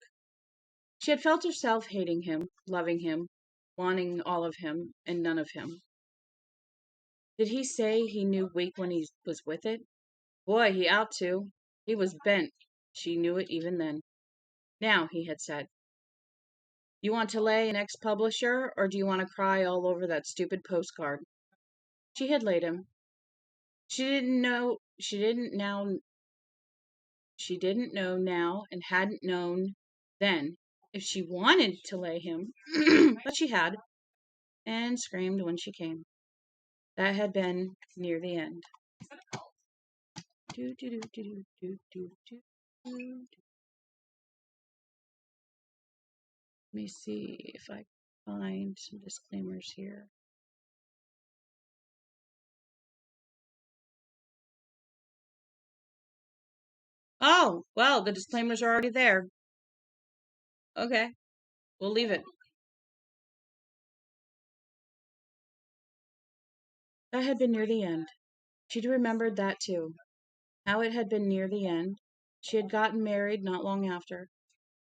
She had felt herself hating him, loving him, wanting all of him and none of him. Did he say he knew weak when he was with it? Boy, he ought to. He was bent. She knew it even then. Now, he had said, you want to lay an ex-publisher, or do you want to cry all over that stupid postcard? She had laid him. She didn't know now and hadn't known then if she wanted to lay him, but she had, and screamed when she came. That had been near the end. Do, do, do, do, do, do, do, do. Let me see if I can find some disclaimers here. Oh, well, the disclaimers are already there. Okay, we'll leave it. That had been near the end. She'd remembered that too. How it had been near the end. She had gotten married not long after,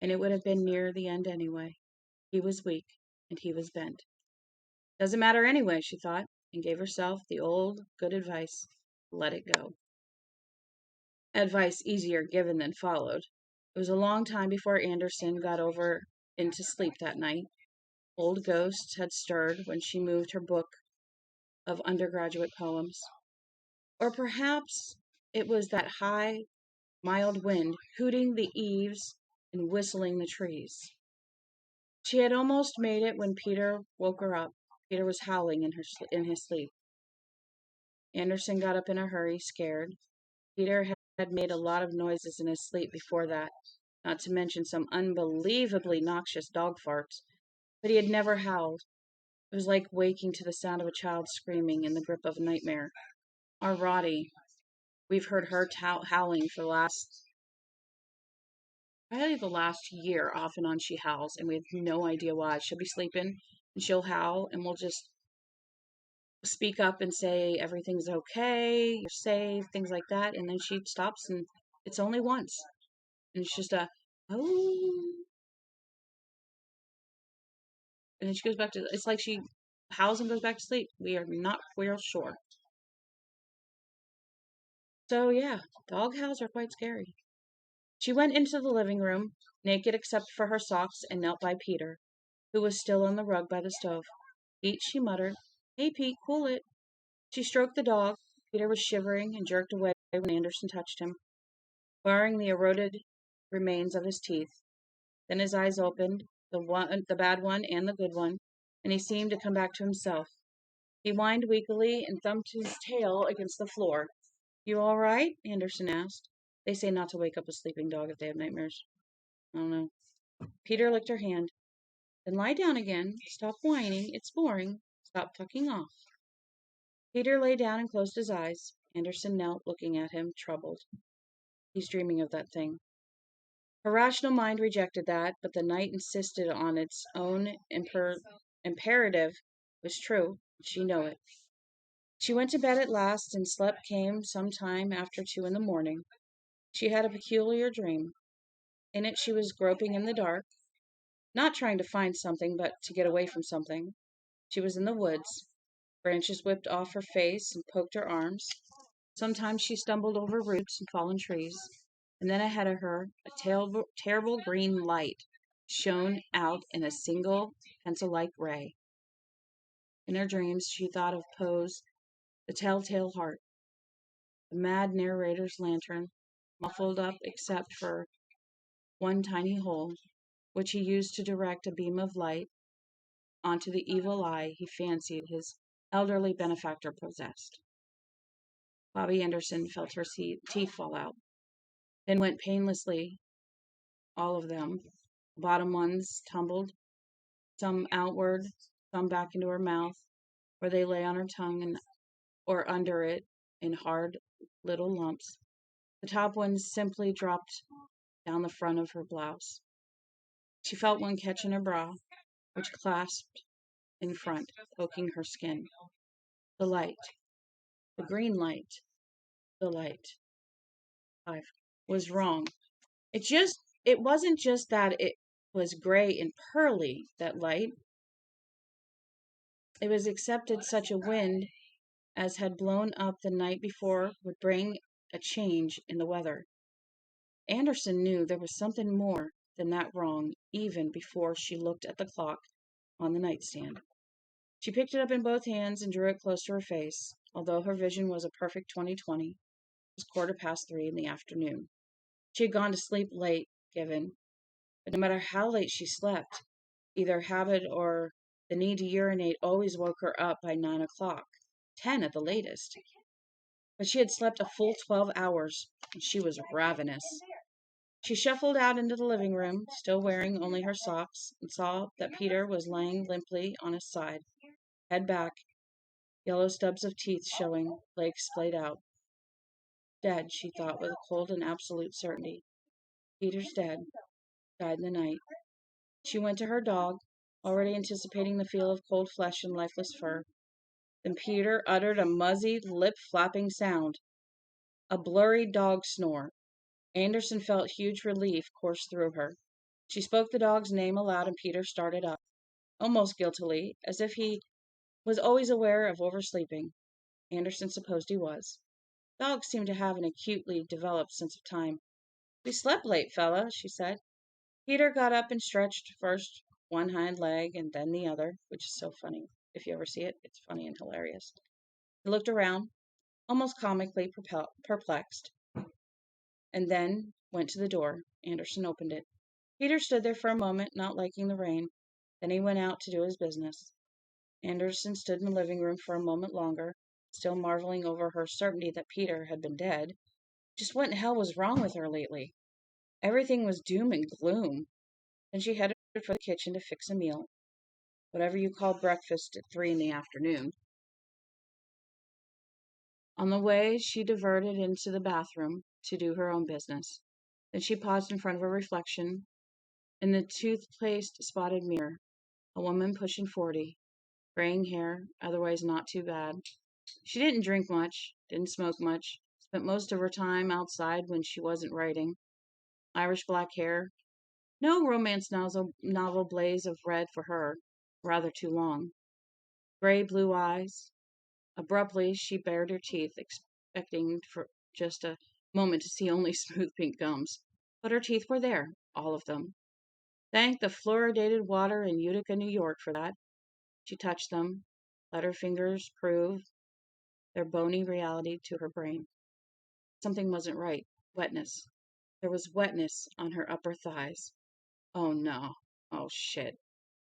and it would have been near the end anyway. He was weak, and he was bent. Doesn't matter anyway, she thought, and gave herself the old good advice. Let it go. Advice easier given than followed. It was a long time before Anderson got over into sleep that night. Old ghosts had stirred when she moved her book of undergraduate poems. Or perhaps it was that high, mild wind hooting the eaves and whistling the trees. She had almost made it when Peter woke her up. Peter was howling in his sleep. Anderson got up in a hurry, scared. Peter had made a lot of noises in his sleep before that, not to mention some unbelievably noxious dog farts, but he had never howled. It was like waking to the sound of a child screaming in the grip of a nightmare. Our Roddy, we've heard her howling for probably the last year, off and on she howls, and we have no idea why. She'll be sleeping, and she'll howl, and we'll just speak up and say, everything's okay, you're safe, things like that, and then she stops, and it's only once. And it's just oh, and then she goes back to, it's like she howls and goes back to sleep. We are not real sure. So yeah, dog howls are quite scary. She went into the living room, naked except for her socks, and knelt by Peter, who was still on the rug by the stove. Pete, she muttered. Hey, Pete, cool it. She stroked the dog. Peter was shivering and jerked away when Anderson touched him, baring the eroded remains of his teeth. Then his eyes opened, the bad one and the good one, and he seemed to come back to himself. He whined weakly and thumped his tail against the floor. You all right? Anderson asked. They say not to wake up a sleeping dog if they have nightmares. I don't know. Peter licked her hand. Then lie down again. Stop whining. It's boring. Stop fucking off. Peter lay down and closed his eyes. Anderson knelt, looking at him, troubled. He's dreaming of that thing. Her rational mind rejected that, but the night insisted on its own imperative was true. She knew it. She went to bed at last, and sleep came some time after 2 in the morning. She had a peculiar dream. In it she was groping in the dark, not trying to find something, but to get away from something. She was in the woods. Branches whipped off her face and poked her arms. Sometimes she stumbled over roots and fallen trees. And then ahead of her, a terrible green light shone out in a single pencil-like ray. In her dreams, she thought of Poe's The Telltale Heart, the mad narrator's lantern, muffled up except for one tiny hole, which he used to direct a beam of light onto the evil eye he fancied his elderly benefactor possessed. Bobbi Anderson felt her teeth fall out. then went painlessly, all of them. The bottom ones tumbled, some outward, some back into her mouth, where they lay on her tongue and or under it in hard little lumps. The top ones simply dropped down the front of her blouse. She felt one catch in her bra, which clasped in front, poking her skin. The light, the green light, the light, 5, was wrong. It wasn't just that it was gray and pearly, that light. It was accepted such a wind as had blown up the night before would bring a change in the weather. Anderson knew there was something more than that wrong even before she looked at the clock on the nightstand. She picked it up in both hands and drew it close to her face. Although her vision was a perfect 20/20, it was 3:15 in the afternoon. She had gone to sleep late, given, but no matter how late she slept, either habit or the need to urinate always woke her up by 9 o'clock, 10 at the latest. But she had slept a full 12 hours, and she was ravenous. She shuffled out into the living room, still wearing only her socks, and saw that Peter was lying limply on his side, head back, yellow stubs of teeth showing, legs splayed out. Dead, she thought with a cold and absolute certainty. Peter's dead. Died in the night. She went to her dog, already anticipating the feel of cold flesh and lifeless fur. Then Peter uttered a muzzy, lip-flapping sound, a blurry dog snore. Anderson felt huge relief course through her. She spoke the dog's name aloud, and Peter started up, almost guiltily, as if he was always aware of oversleeping. Anderson supposed he was. Dogs seemed to have an acutely developed sense of time. "We slept late, fella," she said. Peter got up and stretched first one hind leg and then the other, which is so funny. If you ever see it, it's funny and hilarious. He looked around, almost comically perplexed, and then went to the door. Anderson opened it. Peter stood there for a moment, not liking the rain. Then he went out to do his business. Anderson stood in the living room for a moment longer, still marveling over her certainty that Peter had been dead. Just what in hell was wrong with her lately? Everything was doom and gloom. Then she headed for the kitchen to fix a meal, whatever you call breakfast at 3 in the afternoon. On the way, she diverted into the bathroom to do her own business. Then she paused in front of her reflection in the toothpaste spotted mirror. A woman pushing 40, graying hair, otherwise not too bad. She didn't drink much, didn't smoke much, spent most of her time outside when she wasn't writing. Irish black hair. No romance novel blaze of red for her, rather too long. Gray blue eyes. Abruptly, she bared her teeth, expecting for just a moment to see only smooth pink gums. But her teeth were there, all of them. Thank the fluoridated water in Utica, New York for that. She touched them, let her fingers prove their bony reality to her brain. Something wasn't right. Wetness. There was wetness on her upper thighs. Oh no. Oh shit.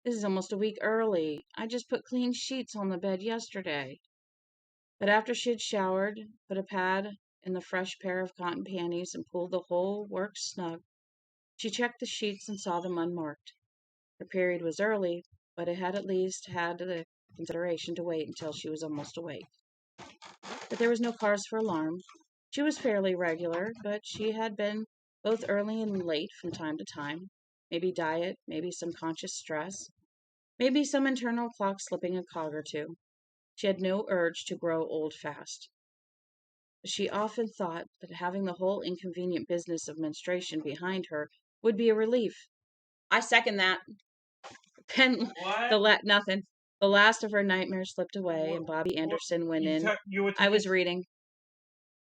This is almost a week early. I just put clean sheets on the bed yesterday. But after she had showered, put a pad in the fresh pair of cotton panties, and pulled the whole works snug, she checked the sheets and saw them unmarked. Her period was early, but it had at least had the consideration to wait until she was almost awake. But there was no cause for alarm. She was fairly regular, but she had been both early and late from time to time. Maybe diet, maybe some conscious stress, maybe some internal clock slipping a cog or two. She had no urge to grow old fast. But she often thought that having the whole inconvenient business of menstruation behind her would be a relief. I second that. Then nothing. The last of her nightmares slipped away, and Bobbi Anderson went in. I was reading,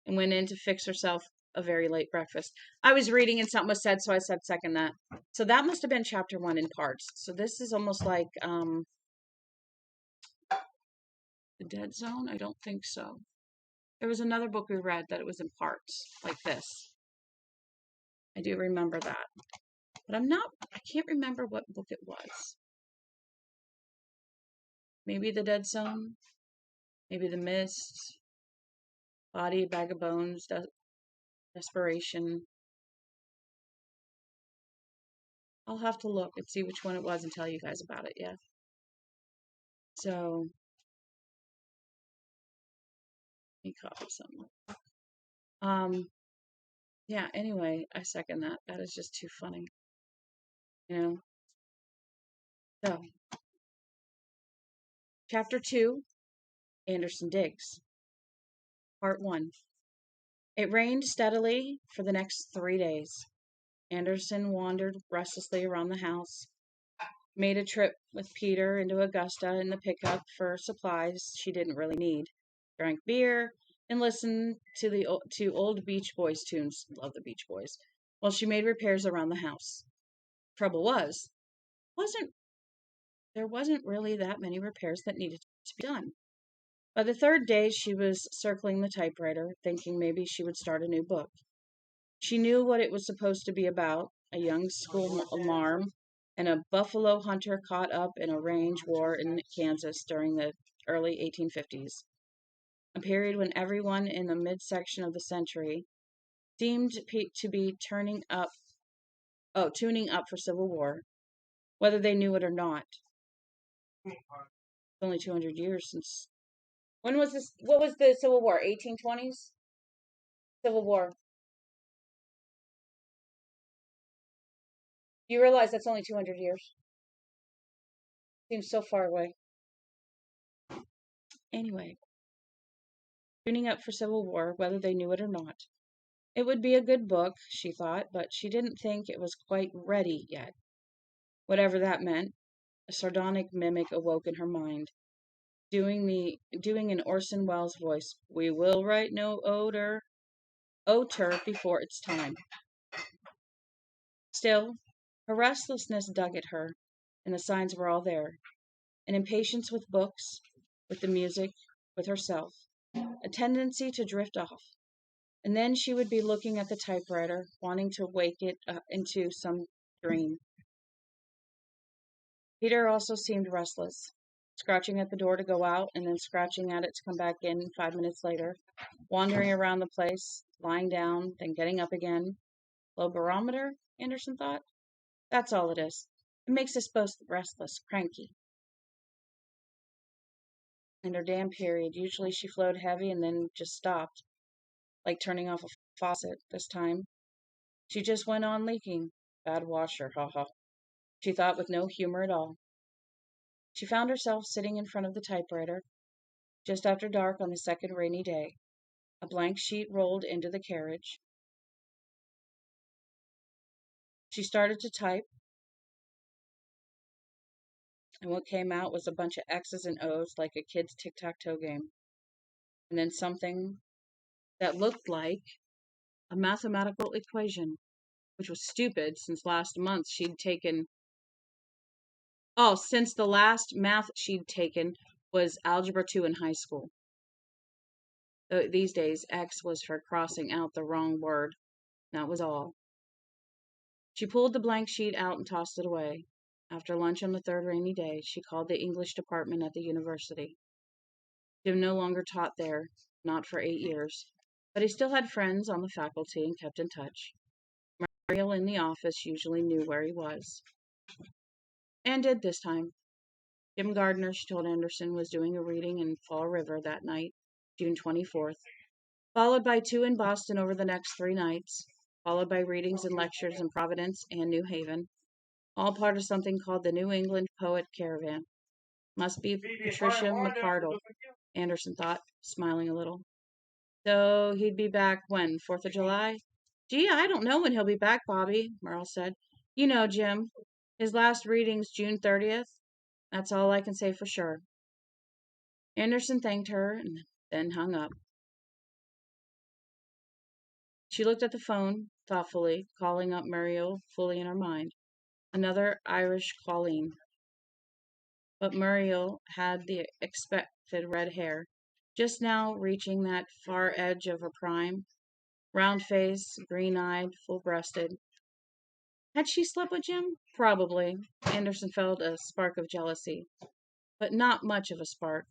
and went in to fix herself a very late breakfast. I was reading and something was said, so I said second that. So that must have been chapter 1 in parts. So this is almost like The Dead Zone? I don't think so. There was another book we read that it was in parts, like this. I do remember that. But I can't remember what book it was. Maybe The Dead Zone? Maybe The Mist? Body, Bag of Bones, Desperation. I'll have to look and see which one it was and tell you guys about it, yeah. So, let me copy something. Yeah, anyway, I second that. That is just too funny. You know? So, Chapter 2, Anderson Digs. Part 1. It rained steadily for the next 3 days. Anderson wandered restlessly around the house, made a trip with Peter into Augusta in the pickup for supplies she didn't really need, drank beer, and listened to old Beach Boys tunes, love the Beach Boys, while she made repairs around the house. Trouble wasn't there wasn't really that many repairs that needed to be done. By the third day, she was circling the typewriter, thinking maybe she would start a new book. She knew what it was supposed to be about, a young school marm and a buffalo hunter caught up in a range war in Kansas during the early 1850s, a period when everyone in the midsection of the century seemed to be tuning up for Civil War, whether they knew it or not. It's only 200 years since. When was this? What was the Civil War? 1820s? Civil War. You realize that's only 200 years? Seems so far away. Anyway, tuning up for Civil War, whether they knew it or not. It would be a good book, she thought, but she didn't think it was quite ready yet. Whatever that meant, a sardonic mimic awoke in her mind, doing an Orson Welles voice. We will write no oter before its time. Still, her restlessness dug at her, and the signs were all there. An impatience with books, with the music, with herself, a tendency to drift off. And then she would be looking at the typewriter, wanting to wake it into some dream. Peter also seemed restless, scratching at the door to go out and then scratching at it to come back in 5 minutes later, wandering around the place, lying down, then getting up again. Low barometer, Anderson thought. That's all it is. It makes us both restless, cranky. In her damp period, usually she flowed heavy and then just stopped, like turning off a faucet. This time, she just went on leaking. Bad washer, ha. She thought with no humor at all. She found herself sitting in front of the typewriter, just after dark on the second rainy day. A blank sheet rolled into the carriage. She started to type, and what came out was a bunch of X's and O's like a kid's tic-tac-toe game. And then something that looked like a mathematical equation, which was stupid since last month she'd taken. Oh, since the last math she'd taken was Algebra 2 in high school. These days, X was for crossing out the wrong word. That was all. She pulled the blank sheet out and tossed it away. After lunch on the third rainy day, she called the English department at the university. Jim no longer taught there, not for 8 years, but he still had friends on the faculty and kept in touch. Muriel in the office usually knew where he was. And did this time. Jim Gardner, she told Anderson, was doing a reading in Fall River that night, June 24th, followed by 2 in Boston over the next 3 nights, followed by readings and lectures in Providence and New Haven, all part of something called the New England Poet Caravan. Must be Patricia McCardle, Anderson thought, smiling a little. So he'd be back when? 4th of July? Gee, I don't know when he'll be back, Bobbi, Merle said. You know, Jim, his last reading's June 30th. That's all I can say for sure. Anderson thanked her and then hung up. She looked at the phone, thoughtfully, calling up Muriel fully in her mind. Another Irish Colleen. But Muriel had the expected red hair, just now reaching that far edge of her prime. Round face, green-eyed, full-breasted. Had she slept with Jim? Probably. Anderson felt a spark of jealousy, but not much of a spark.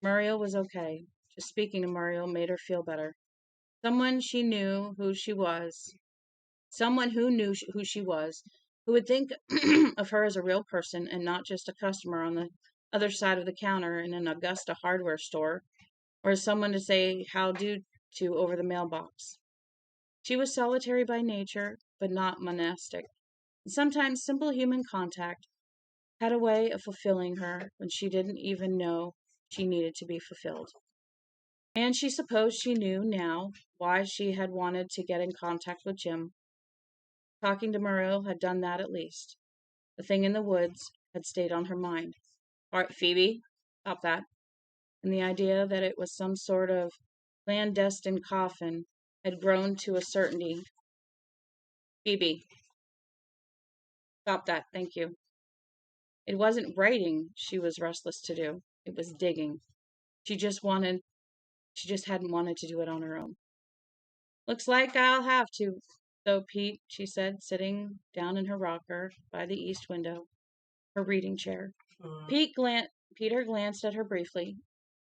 Muriel was okay. Just speaking to Muriel made her feel better. Someone who knew who she was, Who would think of her as a real person and not just a customer on the other side of the counter in an Augusta hardware store, or as someone to say how do to over the mailbox. She was solitary by nature, but not monastic. And sometimes simple human contact had a way of fulfilling her when she didn't even know she needed to be fulfilled. And she supposed she knew now why she had wanted to get in contact with Jim. Talking to Muriel had done that at least. The thing in the woods had stayed on her mind. All right, Phoebe, stop that. And the idea that it was some sort of clandestine coffin had grown to a certainty. Phoebe, stop that, thank you. It wasn't writing she was restless to do. It was digging. She just hadn't wanted to do it on her own. Looks like I'll have to, though, Pete, she said, sitting down in her rocker by the east window, her reading chair. Peter glanced at her briefly.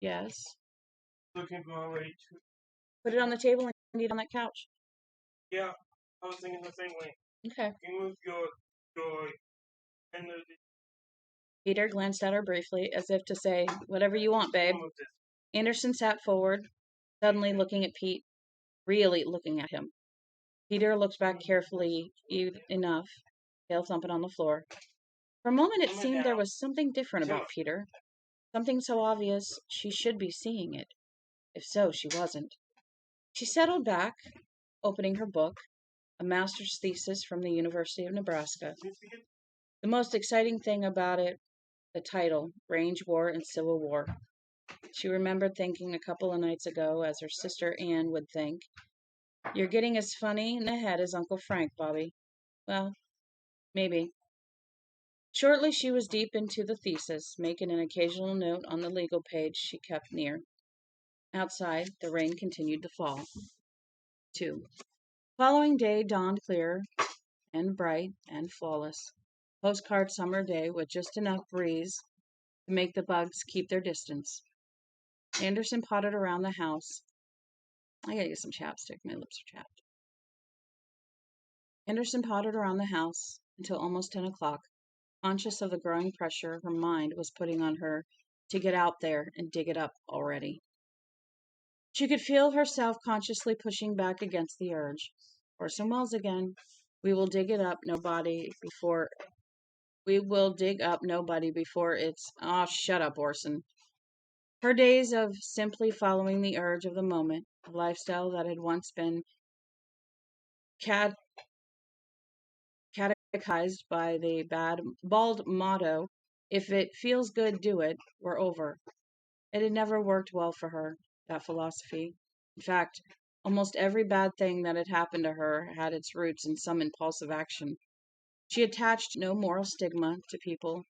Yes. Looking for a way to. Put it on the table and eat on that couch. Yeah, I was thinking the same way. Okay. You move your energy. Peter glanced at her briefly, as if to say, whatever you want, babe. Anderson sat forward, suddenly looking at Pete, really looking at him. Peter looked back carefully enough, tail thumping on the floor. For a moment it seemed there was something different about Peter, something so obvious she should be seeing it. If so, she wasn't. She settled back, opening her book, a master's thesis from the University of Nebraska. The most exciting thing about it, the title, Range War and Civil War. She remembered thinking a couple of nights ago, as her sister Anne would think, "You're getting as funny in the head as Uncle Frank, Bobby." Well, maybe. Shortly she was deep into the thesis, making an occasional note on the legal page she kept near. Outside, the rain continued to fall. 2. Following day dawned clear and bright and flawless. Postcard summer day with just enough breeze to make the bugs keep their distance. Anderson pottered around the house. I gotta get some chapstick. My lips are chapped. Anderson pottered around the house until almost 10 o'clock, conscious of the growing pressure her mind was putting on her to get out there and dig it up already. She could feel herself consciously pushing back against the urge. Orson Welles again. We will dig up nobody before it's... Oh, shut up, Orson. Her days of simply following the urge of the moment, a lifestyle that had once been catechized by the bald motto, "If it feels good, do it," were over. It had never worked well for her, that philosophy. In fact, almost every bad thing that had happened to her had its roots in some impulsive action. She attached no moral stigma to people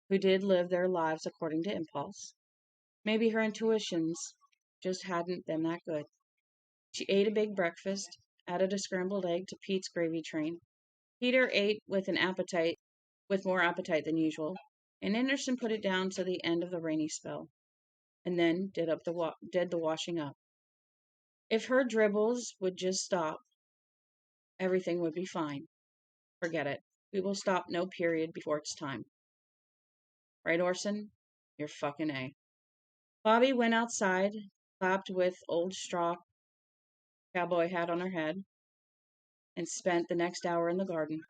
who did live their lives according to impulse. Maybe her intuitions just hadn't been that good. She ate a big breakfast, added a scrambled egg to Pete's gravy train. Peter ate with more appetite than usual, and Anderson put it down to the end of the rainy spell, and then did the washing up. If her dribbles would just stop, everything would be fine. Forget it. We will stop no period before it's time. Right, Orson? You're fucking A. Bobbi went outside, clapped with old straw cowboy hat on her head, and spent the next hour in the garden.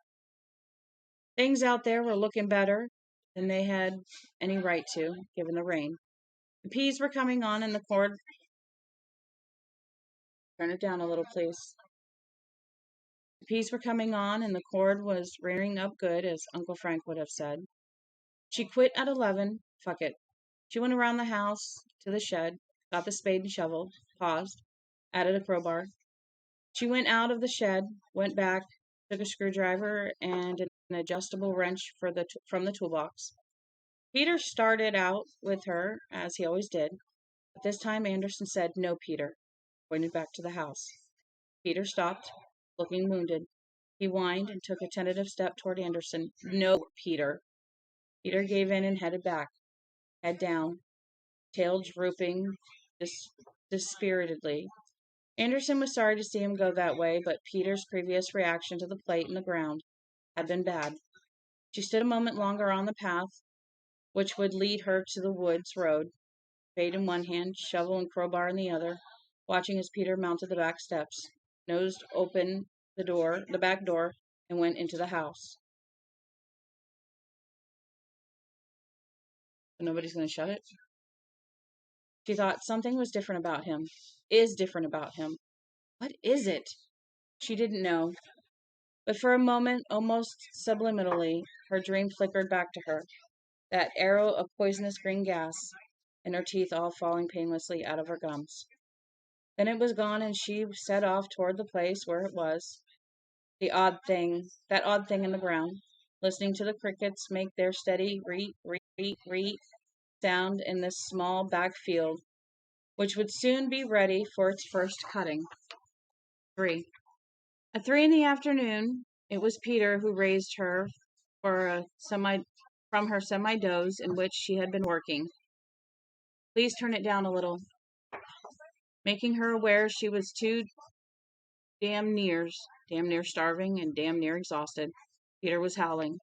Things out there were looking better than they had any right to, given the rain. The peas were coming on and the cord... Turn it down a little, please. The peas were coming on and the cord was rearing up good, as Uncle Frank would have said. She quit at 11. Fuck it. She went around the house to the shed, got the spade and shovel, paused, added a crowbar. She went out of the shed, went back, took a screwdriver and an adjustable wrench from the toolbox. Peter started out with her, as he always did, but this time Anderson said, "No, Peter," pointed back to the house. Peter stopped, looking wounded. He whined and took a tentative step toward Anderson. "No, Peter." Peter gave in and headed back, head down, tail drooping dispiritedly. Anderson was sorry to see him go that way, but Peter's previous reaction to the plate in the ground had been bad. She stood a moment longer on the path, which would lead her to the woods road, spade in one hand, shovel and crowbar in the other, watching as Peter mounted the back steps, nosed open the back door, and went into the house. But nobody's going to shut it. She thought something was different about him, is different about him. What is it? She didn't know. But for a moment, almost subliminally, her dream flickered back to her, that arrow of poisonous green gas, and her teeth all falling painlessly out of her gums. Then it was gone, and she set off toward the place where it was, that odd thing in the ground, listening to the crickets make their steady reet, reet, reet sound in this small back field, which would soon be ready for its first cutting. 3. At 3 in the afternoon, it was Peter who raised her from her semi-doze in which she had been working. Please turn it down a little. Making her aware she was too damn near starving and damn near exhausted, Peter was howling.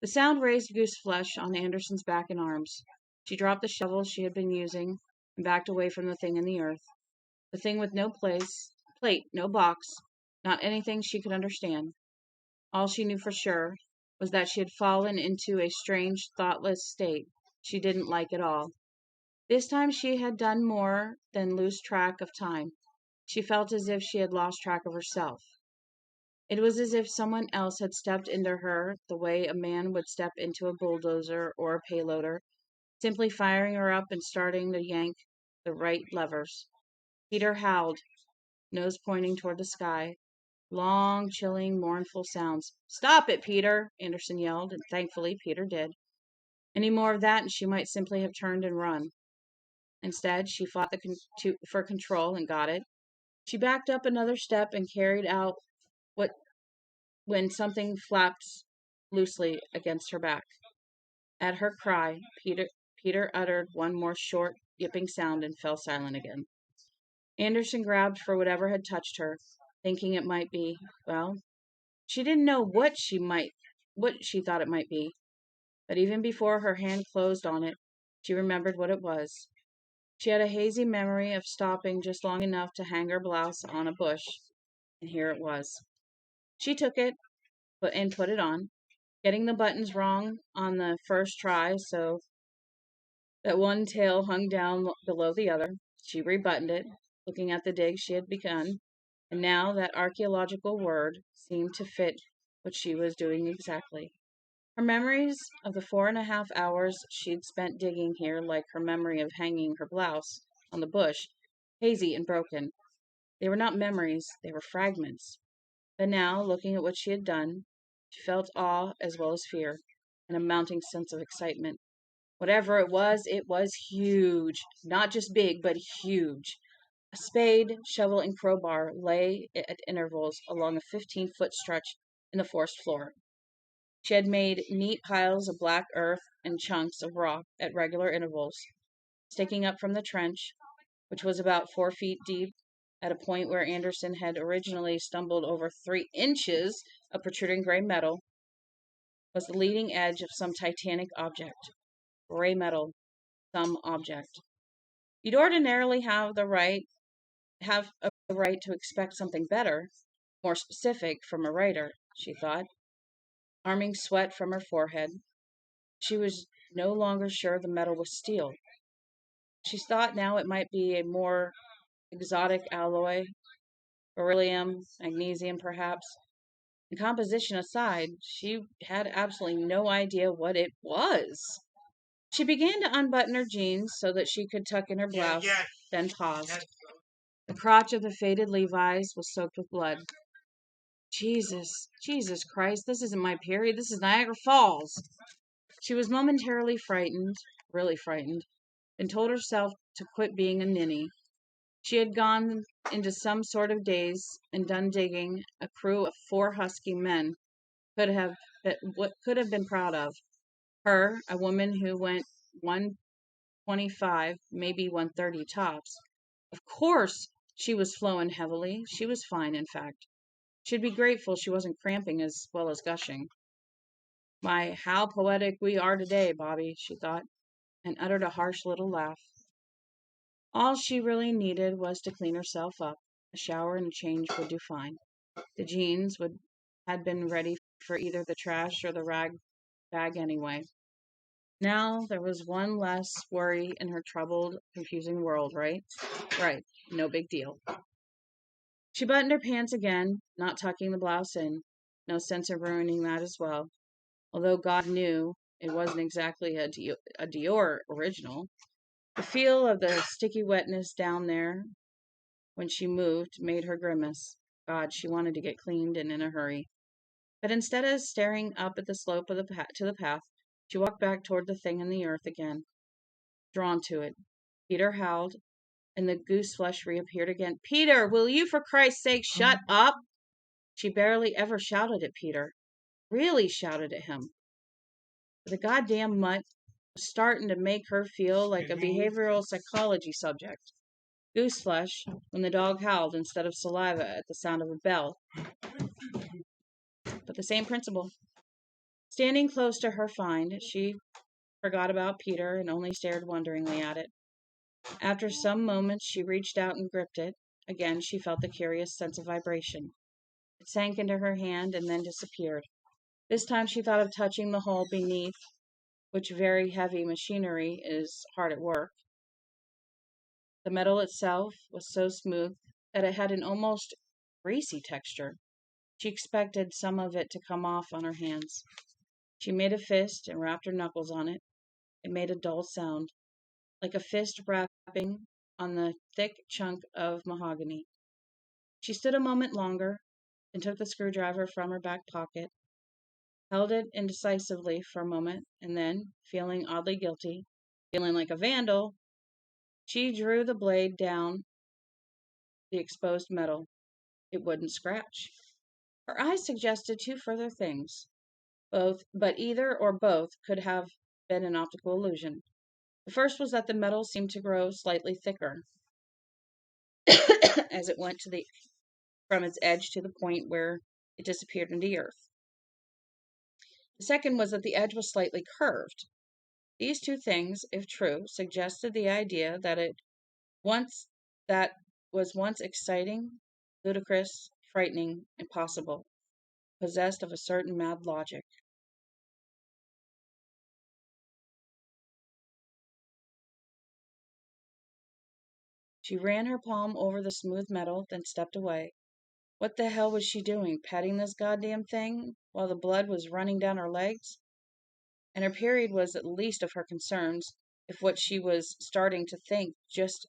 The sound raised goose flesh on Anderson's back and arms. She dropped the shovel she had been using and backed away from the thing in the earth. The thing with no plate, no box, not anything she could understand. All she knew for sure was that she had fallen into a strange, thoughtless state she didn't like at all. This time she had done more than lose track of time. She felt as if she had lost track of herself. It was as if someone else had stepped into her the way a man would step into a bulldozer or a payloader, simply firing her up and starting to yank the right levers. Peter howled, nose pointing toward the sky. Long, chilling, mournful sounds. "Stop it, Peter!" Anderson yelled, and thankfully Peter did. Any more of that and she might simply have turned and run. Instead, she fought for control and got it. She backed up another step and carried out when something flapped loosely against her back. At her cry, Peter uttered one more short, yipping sound and fell silent again. Anderson grabbed for whatever had touched her, thinking it might be, well, she didn't know what she thought it might be. But even before her hand closed on it, she remembered what it was. She had a hazy memory of stopping just long enough to hang her blouse on a bush, and here it was. She took it and put it on, getting the buttons wrong on the first try so that one tail hung down below the other. She rebuttoned it, looking at the dig she had begun, and now that archaeological word seemed to fit what she was doing exactly. Her memories of the 4.5 hours she'd spent digging here, like her memory of hanging her blouse on the bush, hazy and broken. They were not memories, they were fragments. But now, looking at what she had done, she felt awe as well as fear, and a mounting sense of excitement. Whatever it was huge. Not just big, but huge. A spade, shovel, and crowbar lay at intervals along a 15-foot stretch in the forest floor. She had made neat piles of black earth and chunks of rock at regular intervals, sticking up from the trench, which was about 4 feet deep, at a point where Anderson had originally stumbled over 3 inches of protruding gray metal, was the leading edge of some titanic object. Gray metal, some object. You'd ordinarily have a right to expect something better, more specific, from a writer, she thought, arming sweat from her forehead. She was no longer sure the metal was steel. She thought now it might be a more exotic alloy, beryllium, magnesium perhaps. And composition aside, she had absolutely no idea what it was. She began to unbutton her jeans so that she could tuck in her blouse, then paused. The crotch of the faded Levi's was soaked with blood. Jesus Christ, this isn't my period, this is Niagara Falls. She was momentarily frightened, really frightened, and told herself to quit being a ninny. She had gone into some sort of daze and done digging a crew of 4 husky men could have been proud of. Her, a woman who went 125, maybe 130 tops. Of course she was flowing heavily. She was fine, in fact. She'd be grateful she wasn't cramping as well as gushing. My, how poetic we are today, Bobby, she thought, and uttered a harsh little laugh. All she really needed was to clean herself up. A shower and a change would do fine. The jeans had been ready for either the trash or the rag bag anyway. Now there was one less worry in her troubled, confusing world, right? Right, no big deal. She buttoned her pants again, not tucking the blouse in. No sense of ruining that as well. Although God knew it wasn't exactly a Dior original. The feel of the sticky wetness down there when she moved made her grimace. God, she wanted to get cleaned and in a hurry. But instead of staring up at the slope of to the path, she walked back toward the thing in the earth again, drawn to it. Peter howled, and the goose flesh reappeared again. Peter, will you for Christ's sake shut up? She barely ever shouted at Peter. Really shouted at him. But the goddamn mutt was starting to make her feel like a behavioral psychology subject. Gooseflesh when the dog howled instead of saliva at the sound of a bell. But the same principle. Standing close to her find, she forgot about Peter and only stared wonderingly at it. After some moments, she reached out and gripped it. Again, she felt the curious sense of vibration. It sank into her hand and then disappeared. This time she thought of touching the hole beneath, which very heavy machinery is hard at work. The metal itself was so smooth that it had an almost greasy texture. She expected some of it to come off on her hands. She made a fist and rapped her knuckles on it. It made a dull sound, like a fist rapping on the thick chunk of mahogany. She stood a moment longer, then took the screwdriver from her back pocket, held it indecisively for a moment, and then, feeling oddly guilty, feeling like a vandal, she drew the blade down the exposed metal. It wouldn't scratch. Her eyes suggested two further things. But either or both could have been an optical illusion. The first was that the metal seemed to grow slightly thicker as it went from its edge to the point where it disappeared into the earth. The second was that the edge was slightly curved. These two things, if true, suggested the idea that was once exciting, ludicrous, frightening, impossible, possessed of a certain mad logic. She ran her palm over the smooth metal, then stepped away. What the hell was she doing, petting this goddamn thing while the blood was running down her legs? And her period was at least of her concerns, if what she was starting to think just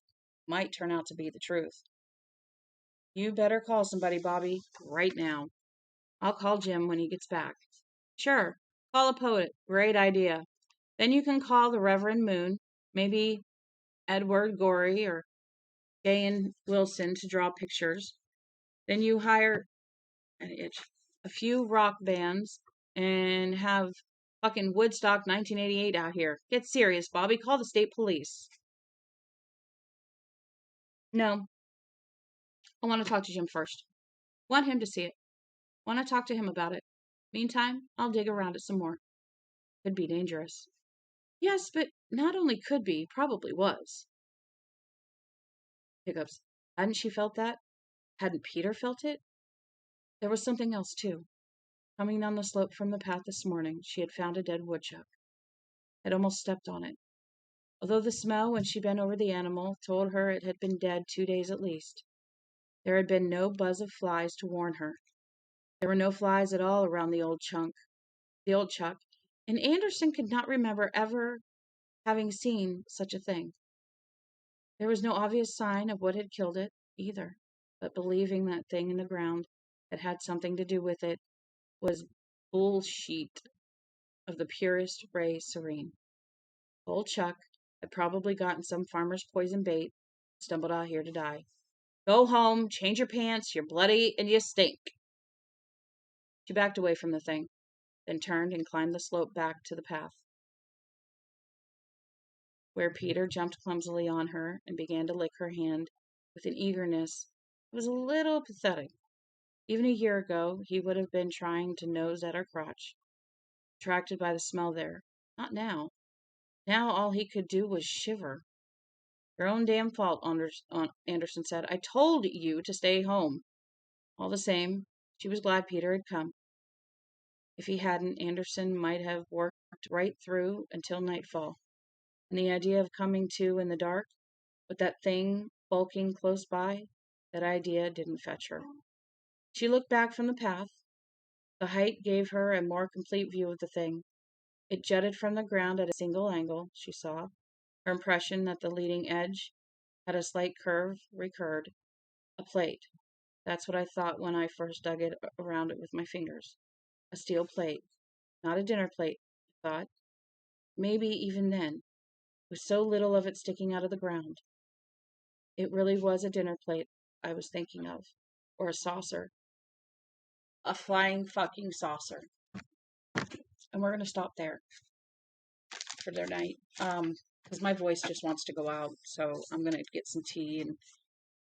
might turn out to be the truth. You better call somebody, Bobby, right now. I'll call Jim when he gets back. Sure, call a poet. Great idea. Then you can call the Reverend Moon, maybe Edward Gorey or Gay Wilson to draw pictures. Then you hire a few rock bands and have fucking Woodstock 1988 out here. Get serious, Bobby. Call the state police. No, I want to talk to Jim first. Want him to see it. Want to talk to him about it. Meantime, I'll dig around it some more. Could be dangerous. Yes, but not only could be, probably was. Hiccups. Hadn't she felt that? Hadn't Peter felt it? There was something else, too. Coming down the slope from the path this morning, she had found a dead woodchuck. Had almost stepped on it. Although the smell, when she bent over the animal, told her it had been dead 2 days at least. There had been no buzz of flies to warn her. There were no flies at all around the old chuck, and Anderson could not remember ever having seen such a thing. There was no obvious sign of what had killed it, either, but believing that thing in the ground had something to do with it was bullshit of the purest ray serene. Old Chuck had probably gotten some farmer's poison bait, stumbled out here to die. Go home, change your pants, you're bloody and you stink. She backed away from the thing, then turned and climbed the slope back to the path, where Peter jumped clumsily on her and began to lick her hand with an eagerness that was a little pathetic. Even a year ago, he would have been trying to nose at her crotch, attracted by the smell there. Not now. Now all he could do was shiver. Your own damn fault, Anderson said. I told you to stay home. All the same, she was glad Peter had come. If he hadn't, Anderson might have worked right through until nightfall. And the idea of coming to in the dark, with that thing bulking close by, that idea didn't fetch her. She looked back from the path. The height gave her a more complete view of the thing. It jutted from the ground at a single angle, she saw. Her impression that the leading edge had a slight curve recurred. A plate. That's what I thought when I first dug it around it with my fingers. A steel plate. Not a dinner plate, I thought. Maybe even then, with so little of it sticking out of the ground. It really was a dinner plate I was thinking of. Or a saucer. A flying fucking saucer. And we're going to stop there for their night. Because my voice just wants to go out. So I'm going to get some tea and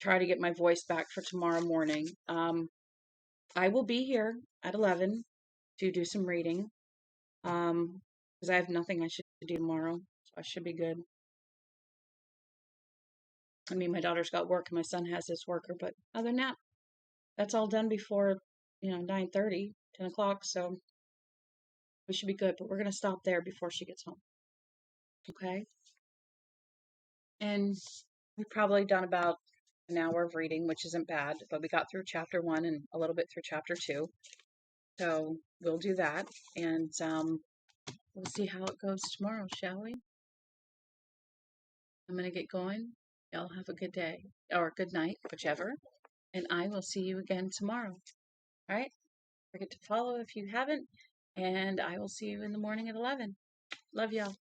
try to get my voice back for tomorrow morning. I will be here at 11 to do some reading. Because I have nothing I should do tomorrow. So I should be good. I mean, my daughter's got work and my son has his worker. But other than that, that's all done before, 9:30, 10 o'clock. So we should be good. But we're going to stop there before she gets home. Okay? And we've probably done about an hour of reading, which isn't bad. But we got through chapter 1 and a little bit through chapter 2. So we'll do that. And we'll see how it goes tomorrow, shall we? I'm going to get going. Y'all have a good day or good night, whichever. And I will see you again tomorrow. All right? Forget to follow if you haven't. And I will see you in the morning at 11. Love y'all.